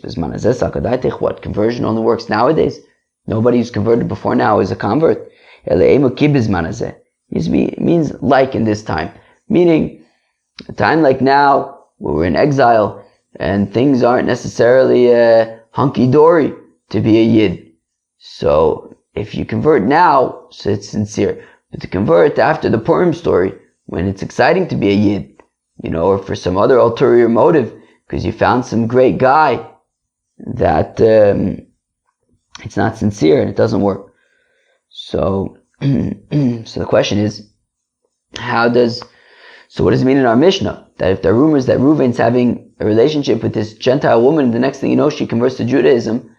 What? Conversion only works nowadays? Nobody who's converted before now is a convert. It means like in this time. Meaning, a time like now, where we're in exile, and things aren't necessarily hunky-dory to be a Yid. So, if you convert now, so it's sincere. But to convert after the Purim story, when it's exciting to be a Yid, or for some other ulterior motive, because you found some great guy, that it's not sincere and it doesn't work. So, so the question is, what does it mean in our Mishnah? That if there are rumors that Reuven's having a relationship with this Gentile woman, the next thing you know, she converts to Judaism,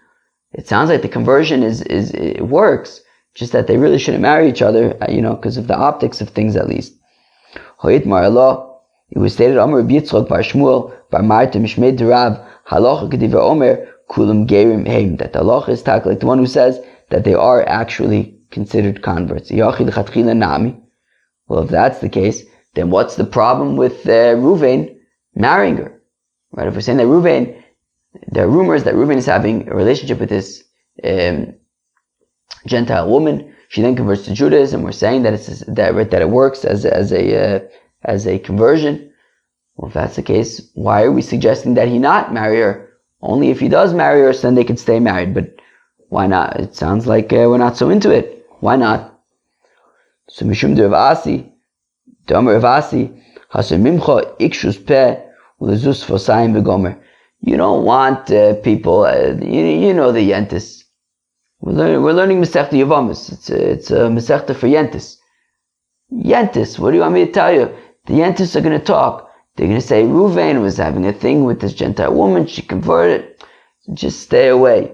it sounds like the conversion it works, just that they really shouldn't marry each other, because of the optics of things at least. Hoyit Marallah, it was stated, Omer Yitzchak bar Shmuel bar Marta Mishmei Derav Halacha Kediva Omer Kulam Gerim Heim, that the halacha is like the one who says that they are actually considered converts. Yachid Chatchila Nami. Well, if that's the case, then what's the problem with Ruvain marrying her. Right? If we're saying that Reuven, there are rumors that Reuven is having a relationship with this Gentile woman. She then converts to Judaism. We're saying that that it works as a conversion. Well, if that's the case, why are we suggesting that he not marry her? Only if he does marry her, so then they could stay married. But why not? It sounds like we're not so into it. Why not? So Mishum de Ravasi, Domer Ravasi, Hasemimcha Ikshus Peh Ulezus Fosayim Begomer. You don't want people, you know the Yentis. We're learning Masechta Yevamos. It's a Masechta for Yentis. Yentis, what do you want me to tell you? The Yentis are going to talk. They're going to say Reuven was having a thing with this Gentile woman. She converted. Just stay away.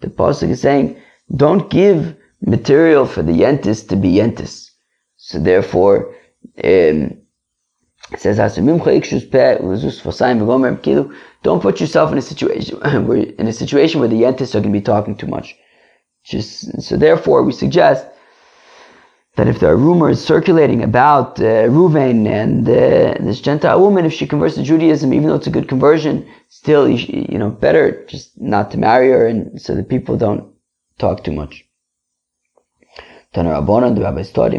The pasuk is saying, don't give material for the Yentis to be Yentis. So therefore, it says, don't put yourself in a situation where the Yentis are going to be talking too much. So therefore, we suggest that if there are rumors circulating about Reuven and this Gentile woman, if she converts to Judaism, even though it's a good conversion, still, better just not to marry her, and so that people don't talk too much. The rabbis taught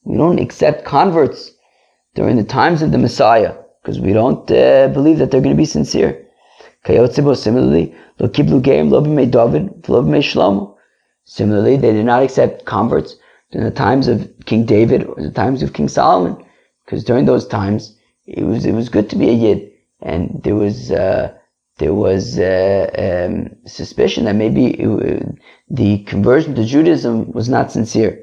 we don't accept converts during the times of the Messiah because we don't believe that they're going to be sincere. Similarly, Similarly, they did not accept converts in the times of King David or the times of King Solomon, because during those times it was good to be a Yid, and there was suspicion that maybe the conversion to Judaism was not sincere.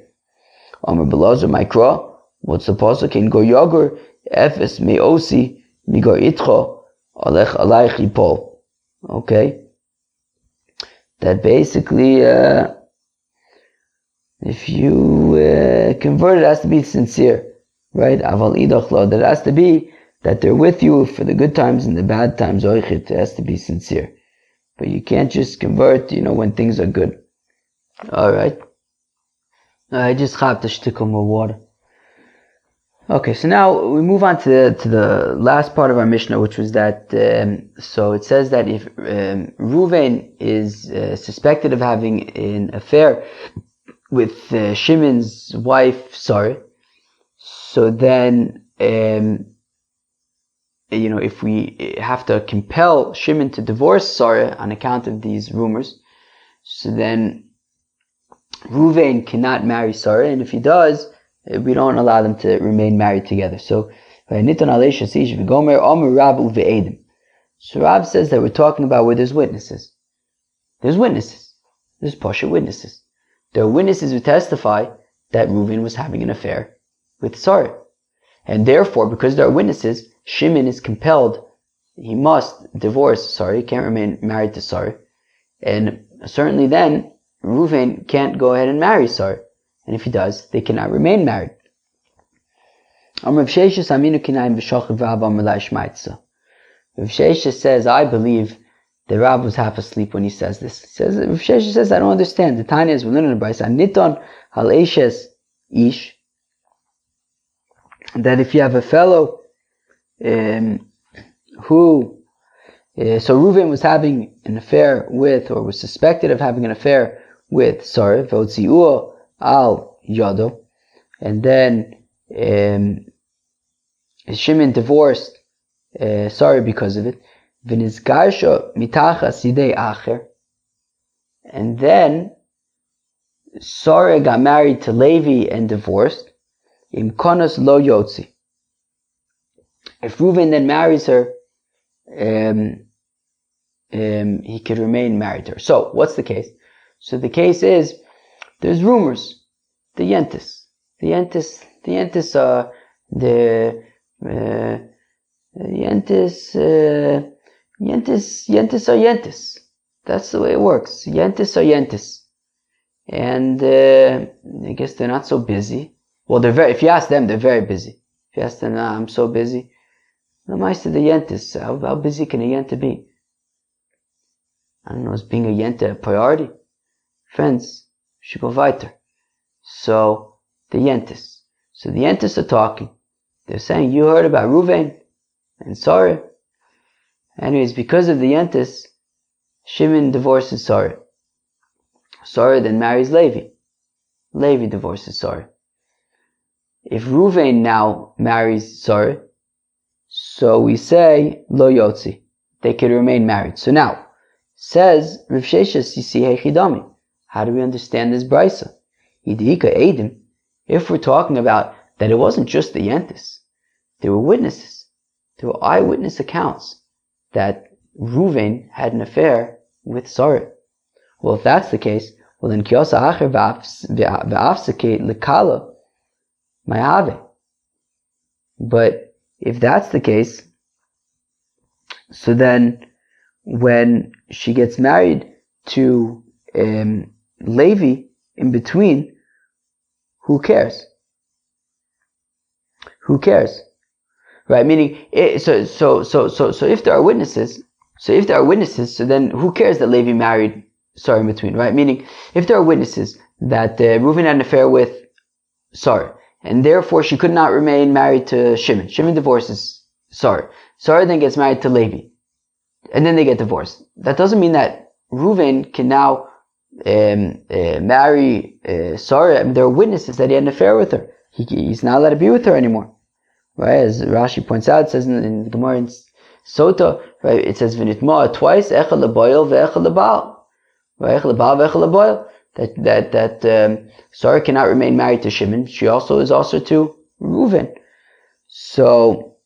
Amar Belazar Mikra, what's the pasuk in Go Yogur Efes Meosi Migor Itcho Alech Alayich Yipol. Okay, that basically, if you convert, it has to be sincere, right? Aval idachlo, that has to be that they're with you for the good times and the bad times. Oichit, it has to be sincere, but you can't just convert, when things are good. All right. I just have to stick on more water. Okay, so now we move on to the last part of our Mishnah, which was that, so it says that if Reuven is suspected of having an affair with Shimon's wife, Sarah, so then, if we have to compel Shimon to divorce Sarah on account of these rumors, so then Reuven cannot marry Sarah, and if he does, we don't allow them to remain married together. So Rav says that we're talking about where there's witnesses. There's witnesses. There's Pasha witnesses. There are witnesses who testify that Reuven was having an affair with Sarah. And therefore, because there are witnesses, Shimon is compelled, he must divorce Sarah, he can't remain married to Sarah. And certainly then, Reuven can't go ahead and marry Sarah. And if he does, they cannot remain married. Rav Sheshes says, I believe the Rab was half asleep when he says this. He says, Rav Sheshes says, I don't understand. The Tanya is within the Brisa. Niton hal eshes ish. That if you have a fellow who, so Reuven was having an affair with, or was suspected of having an affair with Sarah, v'otziuo al yado, and then Shimon divorced Sarah because of it. V'nizgarsha mitachas yidei acher, and then Sarah got married to Levi and divorced. Im konos lo yotzi. If Reuven then marries her, he could remain married to her. So, what's the case? So the case is, there's rumors. The Yentis are Yentis. That's the way it works. Yentis are Yentis. And I guess they're not so busy. Well, if you ask them, they're very busy. If you ask them, I'm so busy. The Meister the Yentis, how busy can a Yenta be? I don't know, is being a Yenta a priority? Friends, we should go weiter. So, the Yentis. So the Yentis are talking. They're saying, you heard about Ruvain and Sarah. Anyways, because of the Yentis, Shimon divorces Sarah. Sarah then marries Levi. Levi divorces Sarah. If Ruvain now marries Sarah, so we say, Lo Yotzi. They could remain married. So now, says Rav Sheshes Yisi Hechidami. How do we understand this brisa? Idika Eidim. If we're talking about that it wasn't just the Yentis, there were witnesses. There were eyewitness accounts that Ruvain had an affair with Sarah. Well, if that's the case, well then Kiyasa Acher V'Afsake Lekala Mayave. But if that's the case, so then when she gets married to Levi in between, who cares? Who cares? Right? Meaning, so if there are witnesses, so then who cares that Levi married Sarah in between? Right? Meaning, if there are witnesses that Reuven had an affair with Sarah, and therefore she could not remain married to Shimon. Shimon divorces Sarah. Sarah then gets married to Levi, and then they get divorced. That doesn't mean that Reuven can now marry Sarah. I mean, there are witnesses that he had an affair with her. He's not allowed to be with her anymore. Right? As Rashi points out, it says in the Gemara in Sota, right? It says v'nitma twice, echad lebayil ve'echad lebal. Right? Echad lebal ve'echad lebayil. That Sarah cannot remain married to Shimon. She also is also to Reuven. So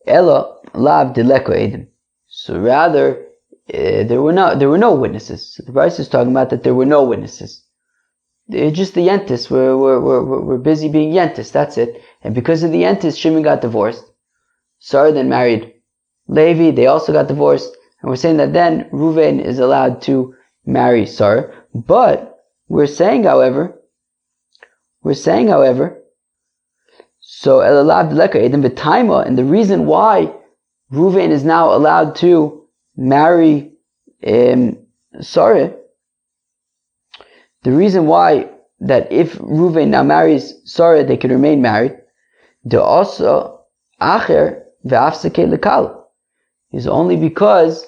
Ella lav dileko edim. So rather, there were no witnesses. So the Bryce is talking about that there were no witnesses. It's just the Yentis were busy being Yentis. That's it. And because of the Yentis, Shimon got divorced. Sarah then married Levi. They also got divorced. And we're saying that then Reuven is allowed to marry Sarah. But we're saying, however, so Elalav Deleka Edom V'Taima, and the reason why Reuven is now allowed to marry Sarah, the reason why that if Reuven now marries Sarah, they can remain married, the also Acher V'Afsake Lekal, is only because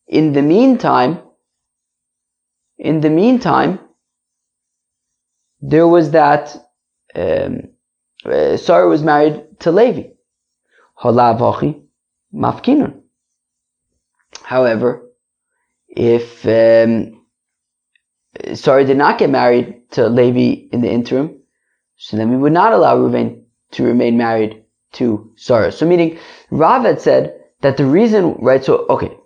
in the meantime, there was that Sarah was married to Levi. Halav mafkinun. However, if Sarah did not get married to Levi in the interim, so then we would not allow Reuven to remain married to Sarah. So meaning, Rav had said that the reason, right, so, okay,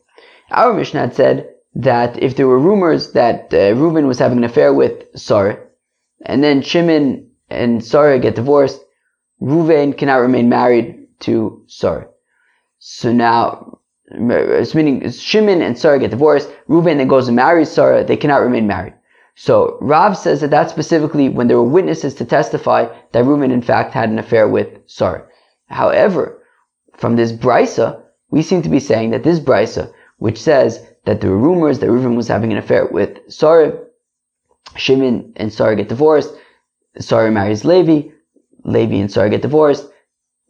our Mishnah had said that if there were rumors that Reuven was having an affair with Sarah, and then Shimon and Sarah get divorced, Reuven cannot remain married to Sarah. So now, it's meaning Shimon and Sarah get divorced, Reuven then goes and marries Sarah, they cannot remain married. So Rav says that that's specifically when there were witnesses to testify that Reuven in fact had an affair with Sarah. However, from this brisa, we seem to be saying that this brisa, which says that there were rumors that Reuven was having an affair with Sarah, Shimon and Sarah get divorced, Sarah marries Levi, Levi and Sarah get divorced,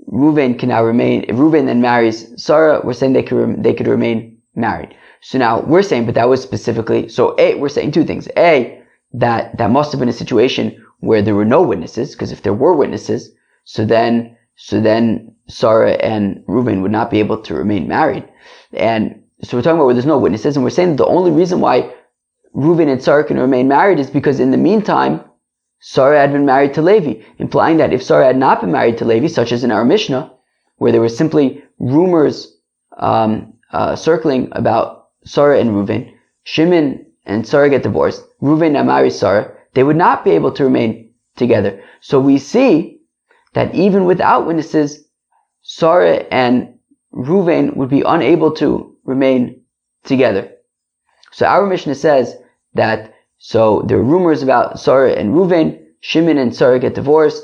Reuven can now remain, if Reuven then marries Sarah, we're saying they could remain married. So now we're saying, but that was specifically, so A, we're saying two things. A, that must have been a situation where there were no witnesses, because if there were witnesses, so then Sarah and Reuven would not be able to remain married. And so we're talking about where there's no witnesses, and we're saying that the only reason why Reuven and Sarah can remain married is because in the meantime, Sarah had been married to Levi, implying that if Sarah had not been married to Levi, such as in our Mishnah, where there were simply rumors circling about Sarah and Reuven, Shimon and Sarah get divorced, Reuven now marries Sarah, they would not be able to remain together. So we see that even without witnesses, Sarah and Reuven would be unable to remain together. So our Mishnah says that, so there are rumors about Sarah and Reuven, Shimon and Sarah get divorced,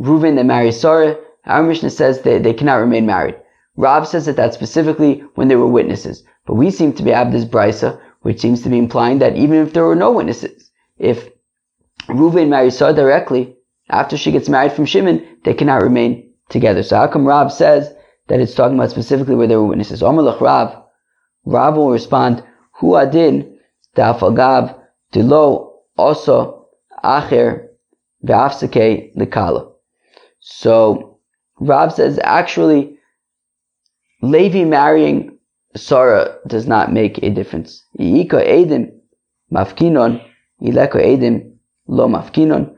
Reuven then marries Sarah, our Mishnah says they cannot remain married. Rav says that that's specifically when there were witnesses. But we seem to have this brisa, which seems to be implying that even if there were no witnesses, if Reuven marries Sarah directly, after she gets married from Shimon, they cannot remain together. So how come Rav says that it's talking about specifically where there were witnesses? Omelach Rav will respond, Hu adin da'afagav dilo also acher ve'afseke lekala. So Rav says actually Levi marrying Sarah does not make a difference. Yika edim mafkinon, ileko edim lo mafkinon.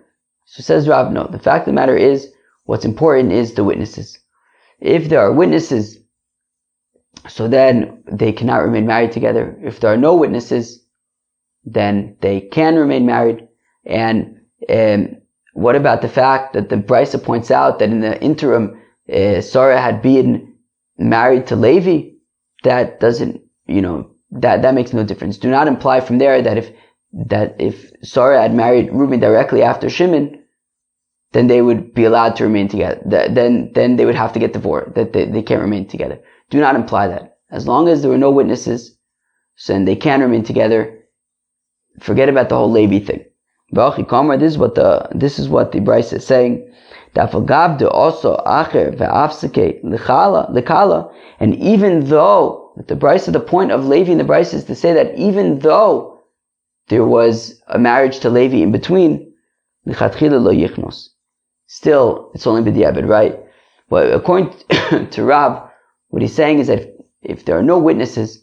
So says Rav, no. The fact of the matter is, what's important is the witnesses. If there are witnesses, so then they cannot remain married together. If there are no witnesses, then they can remain married. And what about the fact that the Brisa points out that in the interim, Sarah had been married to Levi? That doesn't, that makes no difference. Do not imply from there that if Sarah had married Reuben directly after Shimon, then they would be allowed to remain together. Then they would have to get divorced. That they can't remain together. Do not imply that. As long as there were no witnesses, then they can remain together. Forget about the whole Levi thing. This is what the Brisa is saying. And even though the Brisa, the point of Levi in the Brisa is to say that even though there was a marriage to Levi in between, still, it's only b'diavad, right? But according to Rav, what he's saying is that if there are no witnesses,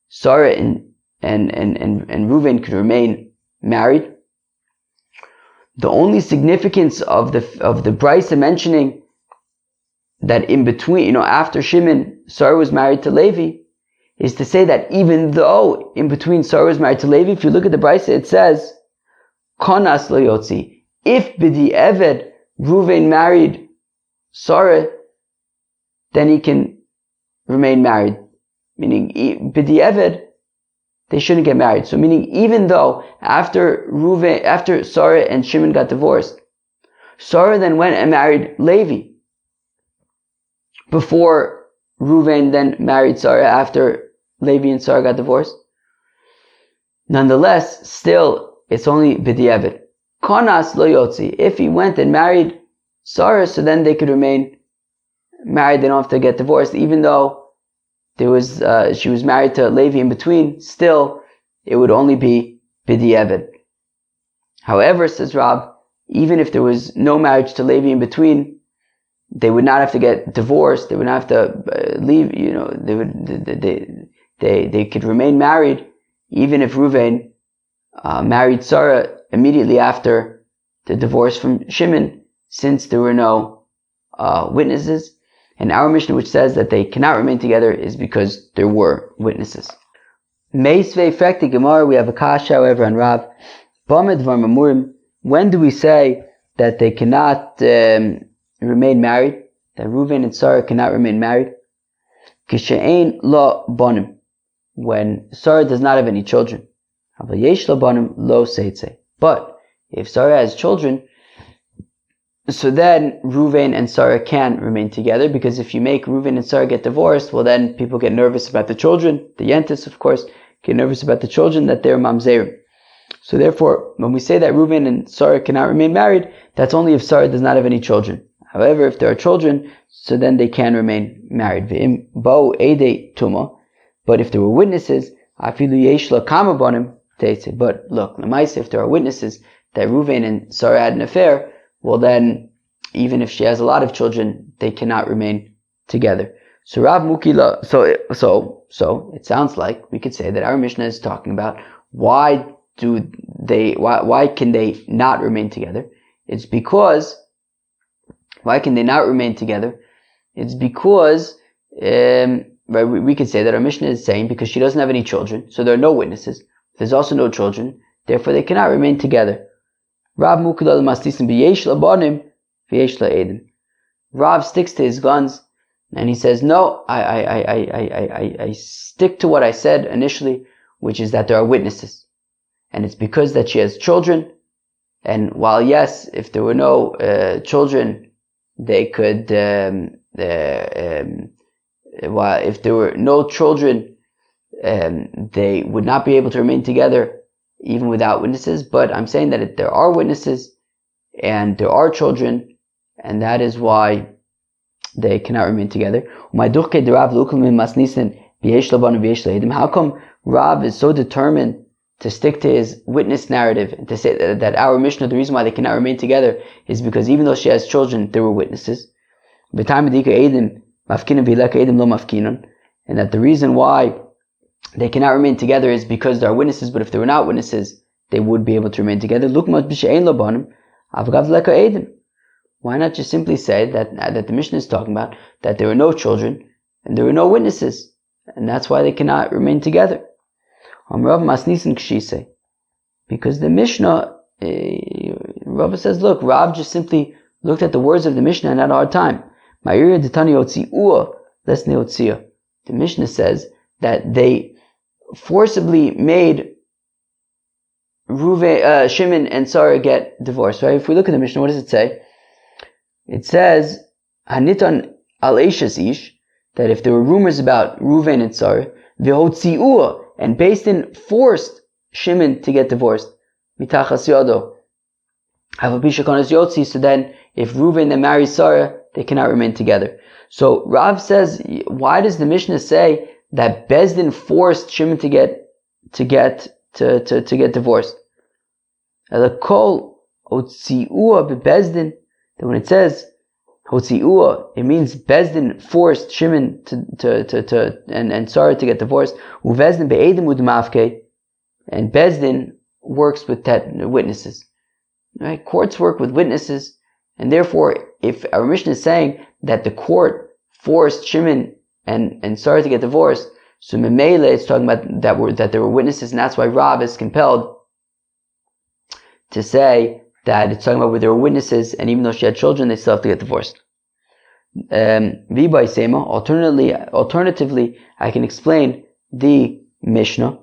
Sarah and Reuven could remain married. The only significance of the Brisa mentioning that in between, after Shimon, Sarah was married to Levi, is to say that even though in between Sarah was married to Levi, if you look at the Brisa, it says, Konas lo yotzi. If b'diavad Reuven married Sarah, then he can remain married. Meaning, b'diavad, they shouldn't get married. So meaning, even though after Sarah and Shimon got divorced, Sarah then went and married Levi before Reuven then married Sarah after Levi and Sarah got divorced. Nonetheless, still, it's only b'diavad. Konas lo yotzi. If he went and married Sarah, so then they could remain married. They don't have to get divorced, even though she was married to Levi in between. Still, it would only be b'diavad. However, says Rab, even if there was no marriage to Levi in between, they would not have to get divorced. They would not have to leave. They could remain married, even if Reuven married Sarah immediately after the divorce from Shimon, since there were no witnesses. And our Mishnah, which says that they cannot remain together, is because there were witnesses. Meisvei Fekti Gemara, we have a kasha, however, on Rav. Bamed var mamurim. When do we say that they cannot remain married? That Reuven and Sarah cannot remain married? Kishe'ein lo bonim. When Sarah does not have any children. But if Sarah has children, so then Reuven and Sarah can remain together, because if you make Reuven and Sarah get divorced, well then people get nervous about the children. The Yentis, of course, get nervous about the children, that they're mamzerim. So therefore, when we say that Reuven and Sarah cannot remain married, that's only if Sarah does not have any children. However, if there are children, so then they can remain married. But if there were witnesses, afilu yesh lo kama bonim. But look, if there are witnesses that Reuven and Sarah had an affair, well then, even if she has a lot of children, they cannot remain together. So Rav Mukila, so it sounds like we could say that our Mishnah is talking about why can they not remain together? It's because, why can they not remain together? It's because, we could say that our Mishnah is saying because she doesn't have any children, so there are no witnesses. There's also no children, therefore they cannot remain together. Rav sticks to his guns, and he says, no, I stick to what I said initially, which is that there are witnesses. And it's because that she has children, and while yes, if there were no children, they could, while if there were no children, they would not be able to remain together even without witnesses. But I'm saying that if there are witnesses, and there are children, and that is why they cannot remain together. How come Rav is so determined to stick to his witness narrative and to say that our Mishnah, the reason why they cannot remain together is because even though she has children, there were witnesses. And that the reason why they cannot remain together is because there are witnesses, but if there were not witnesses, they would be able to remain together. Why not just simply say that the Mishnah is talking about that there were no children and there were no witnesses, and that's why they cannot remain together? Because the Mishnah, Rav says, look, Rav just simply looked at the words of the Mishnah and had a hard time. The Mishnah says that they forcibly made Shimon and Sarah get divorced. Right? If we look at the Mishnah, what does it say? It says, Hanitan al Eishes ish, that if there were rumors about Reuven and Sarah, v'hotzi'ua, and Beis Din forced Shimon to get divorced, mitachas yodo, havapisha konas yotzi, so then if Reuven then marries Sarah, they cannot remain together. So Rav says, why does the Mishnah say that Beis Din forced Shimon to get divorced? Elakol hotzi'ua beBeis Din. That when it says hotzi'ua, it means Beis Din forced Shimon and Sarah to get divorced. Ubeis Din be'edim udmafke, and Beis Din works with witnesses. Right? Courts work with witnesses, and therefore, if our Mishnah is saying that the court forced Shimon and Sarah to get divorced, so Memele it's talking about that there were witnesses, and that's why Rav is compelled to say that it's talking about where there were witnesses, and even though she had children, they still have to get divorced. Alternatively, I can explain the Mishnah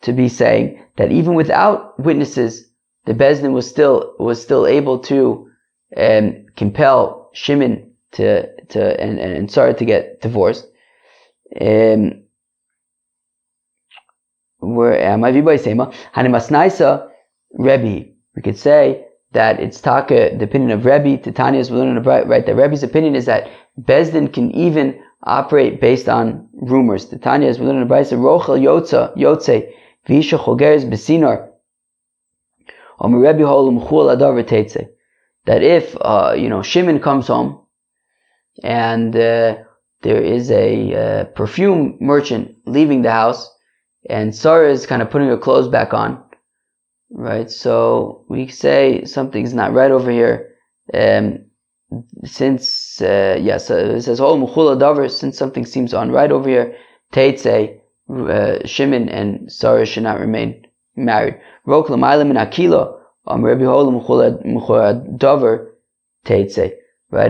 to be saying that even without witnesses, the Beis Din was still able to compel Shimon and Sarah to get divorced. We could say that it's Taka, the opinion of Rebbe, Titania's right, that Rebbe's opinion is that Beis Din can even operate based on rumors. Titania's Rochel Yotze, Visha Chogeres Besinar, that if Shimon comes home and there is a perfume merchant leaving the house and Sarah is kind of putting her clothes back on, right? So we say something's not right over here. Since it says since something seems unright over here, Teitze, Shimon and Sarah should not remain married. Right?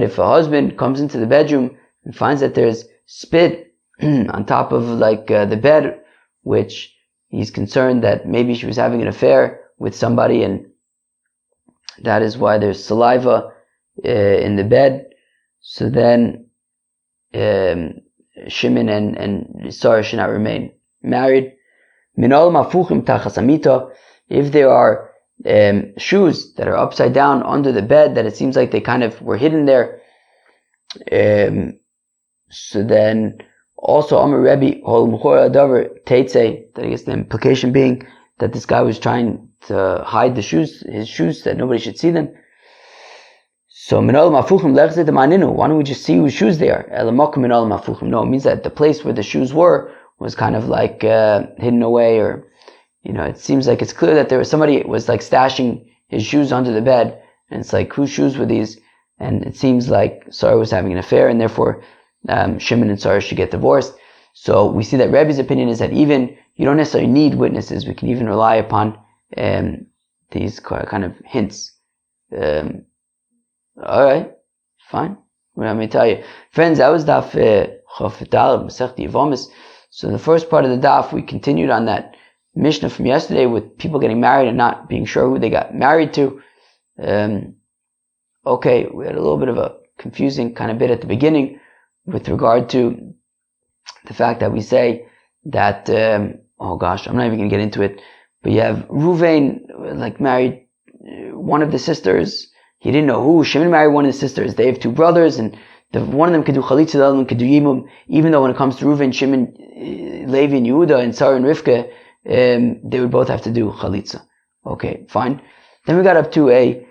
If a husband comes into the bedroom and finds that there's spit on top of the bed, which he's concerned that maybe she was having an affair with somebody, and that is why there's saliva in the bed, so then Shimon and Sarah should not remain married. If there are shoes that are upside down under the bed, that it seems like they kind of were hidden there, so then also Amar Rebbe Teitze, that I guess the implication being that this guy was trying to hide his shoes, that nobody should see them. So why don't we just see whose shoes they are? No, it means that the place where the shoes were was kind of hidden away, or it seems like it's clear that there was somebody was stashing his shoes under the bed, and it's whose shoes were these? And it seems like Sarah was having an affair, and therefore Shimon and Sarah should get divorced. So we see that Rebbe's opinion is that even you don't necessarily need witnesses. We can even rely upon these kind of hints. Alright, fine. What am I tell you? Friends, that was Daf Chofetal, Masechta Yevamos. So the first part of the Daf, we continued on that Mishnah from yesterday with people getting married and not being sure who they got married to. Okay, we had a little bit of a confusing kind of bit at the beginning with regard to the fact that we say that, I'm not even going to get into it, but you have Reuven, married one of the sisters. He didn't know who. Shimon married one of the sisters. They have two brothers, and one of them could do chalitza, the other one could do yibum. Even though when it comes to Reuven, Shimon, Levi, and Yehuda, and Sarah and Rivka, they would both have to do chalitza. Okay, fine. Then we got up to a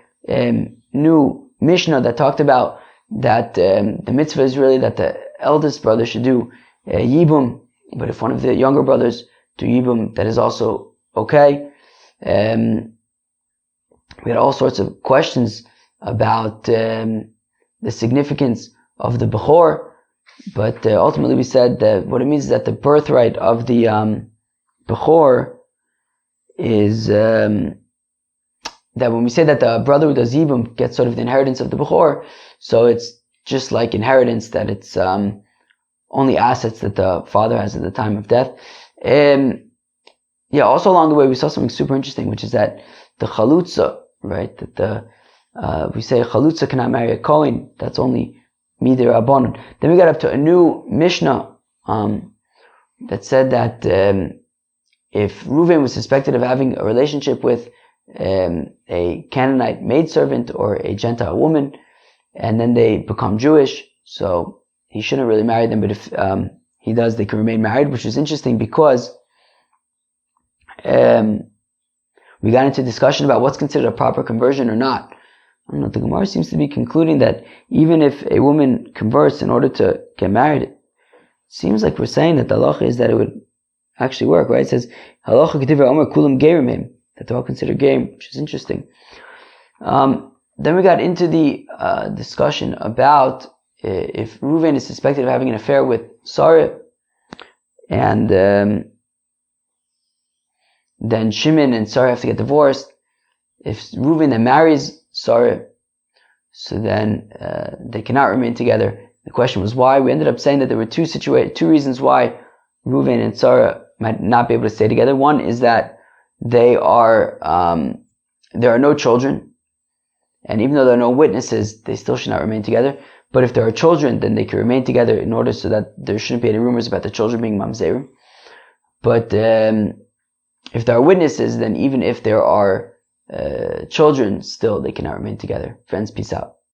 new Mishnah that talked about that the mitzvah is really that the eldest brother should do yibum, but if one of the younger brothers do yibum, that is also okay. We had all sorts of questions about the significance of the Bechor, but ultimately we said that what it means is that the birthright of the Bechor is that when we say that the brother who does Yibum gets sort of the inheritance of the Bechor, so it's just like inheritance, that it's only assets that the father has at the time of death. Also along the way we saw something super interesting, which is that the Chalutza, right, that we say Chalutza cannot marry a Kohen, that's only Midei Rabbanon. Then we got up to a new Mishnah that said that if Reuven was suspected of having a relationship with a Canaanite maidservant or a Gentile woman, and then they become Jewish, so he shouldn't really marry them, but if he does, they can remain married, which is interesting because we got into discussion about what's considered a proper conversion or not. I don't know, the Gemara seems to be concluding that even if a woman converts in order to get married, it seems like we're saying that the halacha is that it would actually work, right? It says, halacha k'divrei Omer kulam gerimim, that they're all considered game, which is interesting. Then we got into the discussion about if Reuven is suspected of having an affair with Sarah, and then Shimon and Sarah have to get divorced. If Reuven then marries Sarah, so then they cannot remain together. The question was why. We ended up saying that there were two reasons why Reuven and Sarah might not be able to stay together. One is that there are no children, and even though there are no witnesses, they still should not remain together. But if there are children, then they can remain together in order so that there shouldn't be any rumors about the children being mamzerim. But if there are witnesses, then even if there are children, still they cannot remain together. Friends, peace out.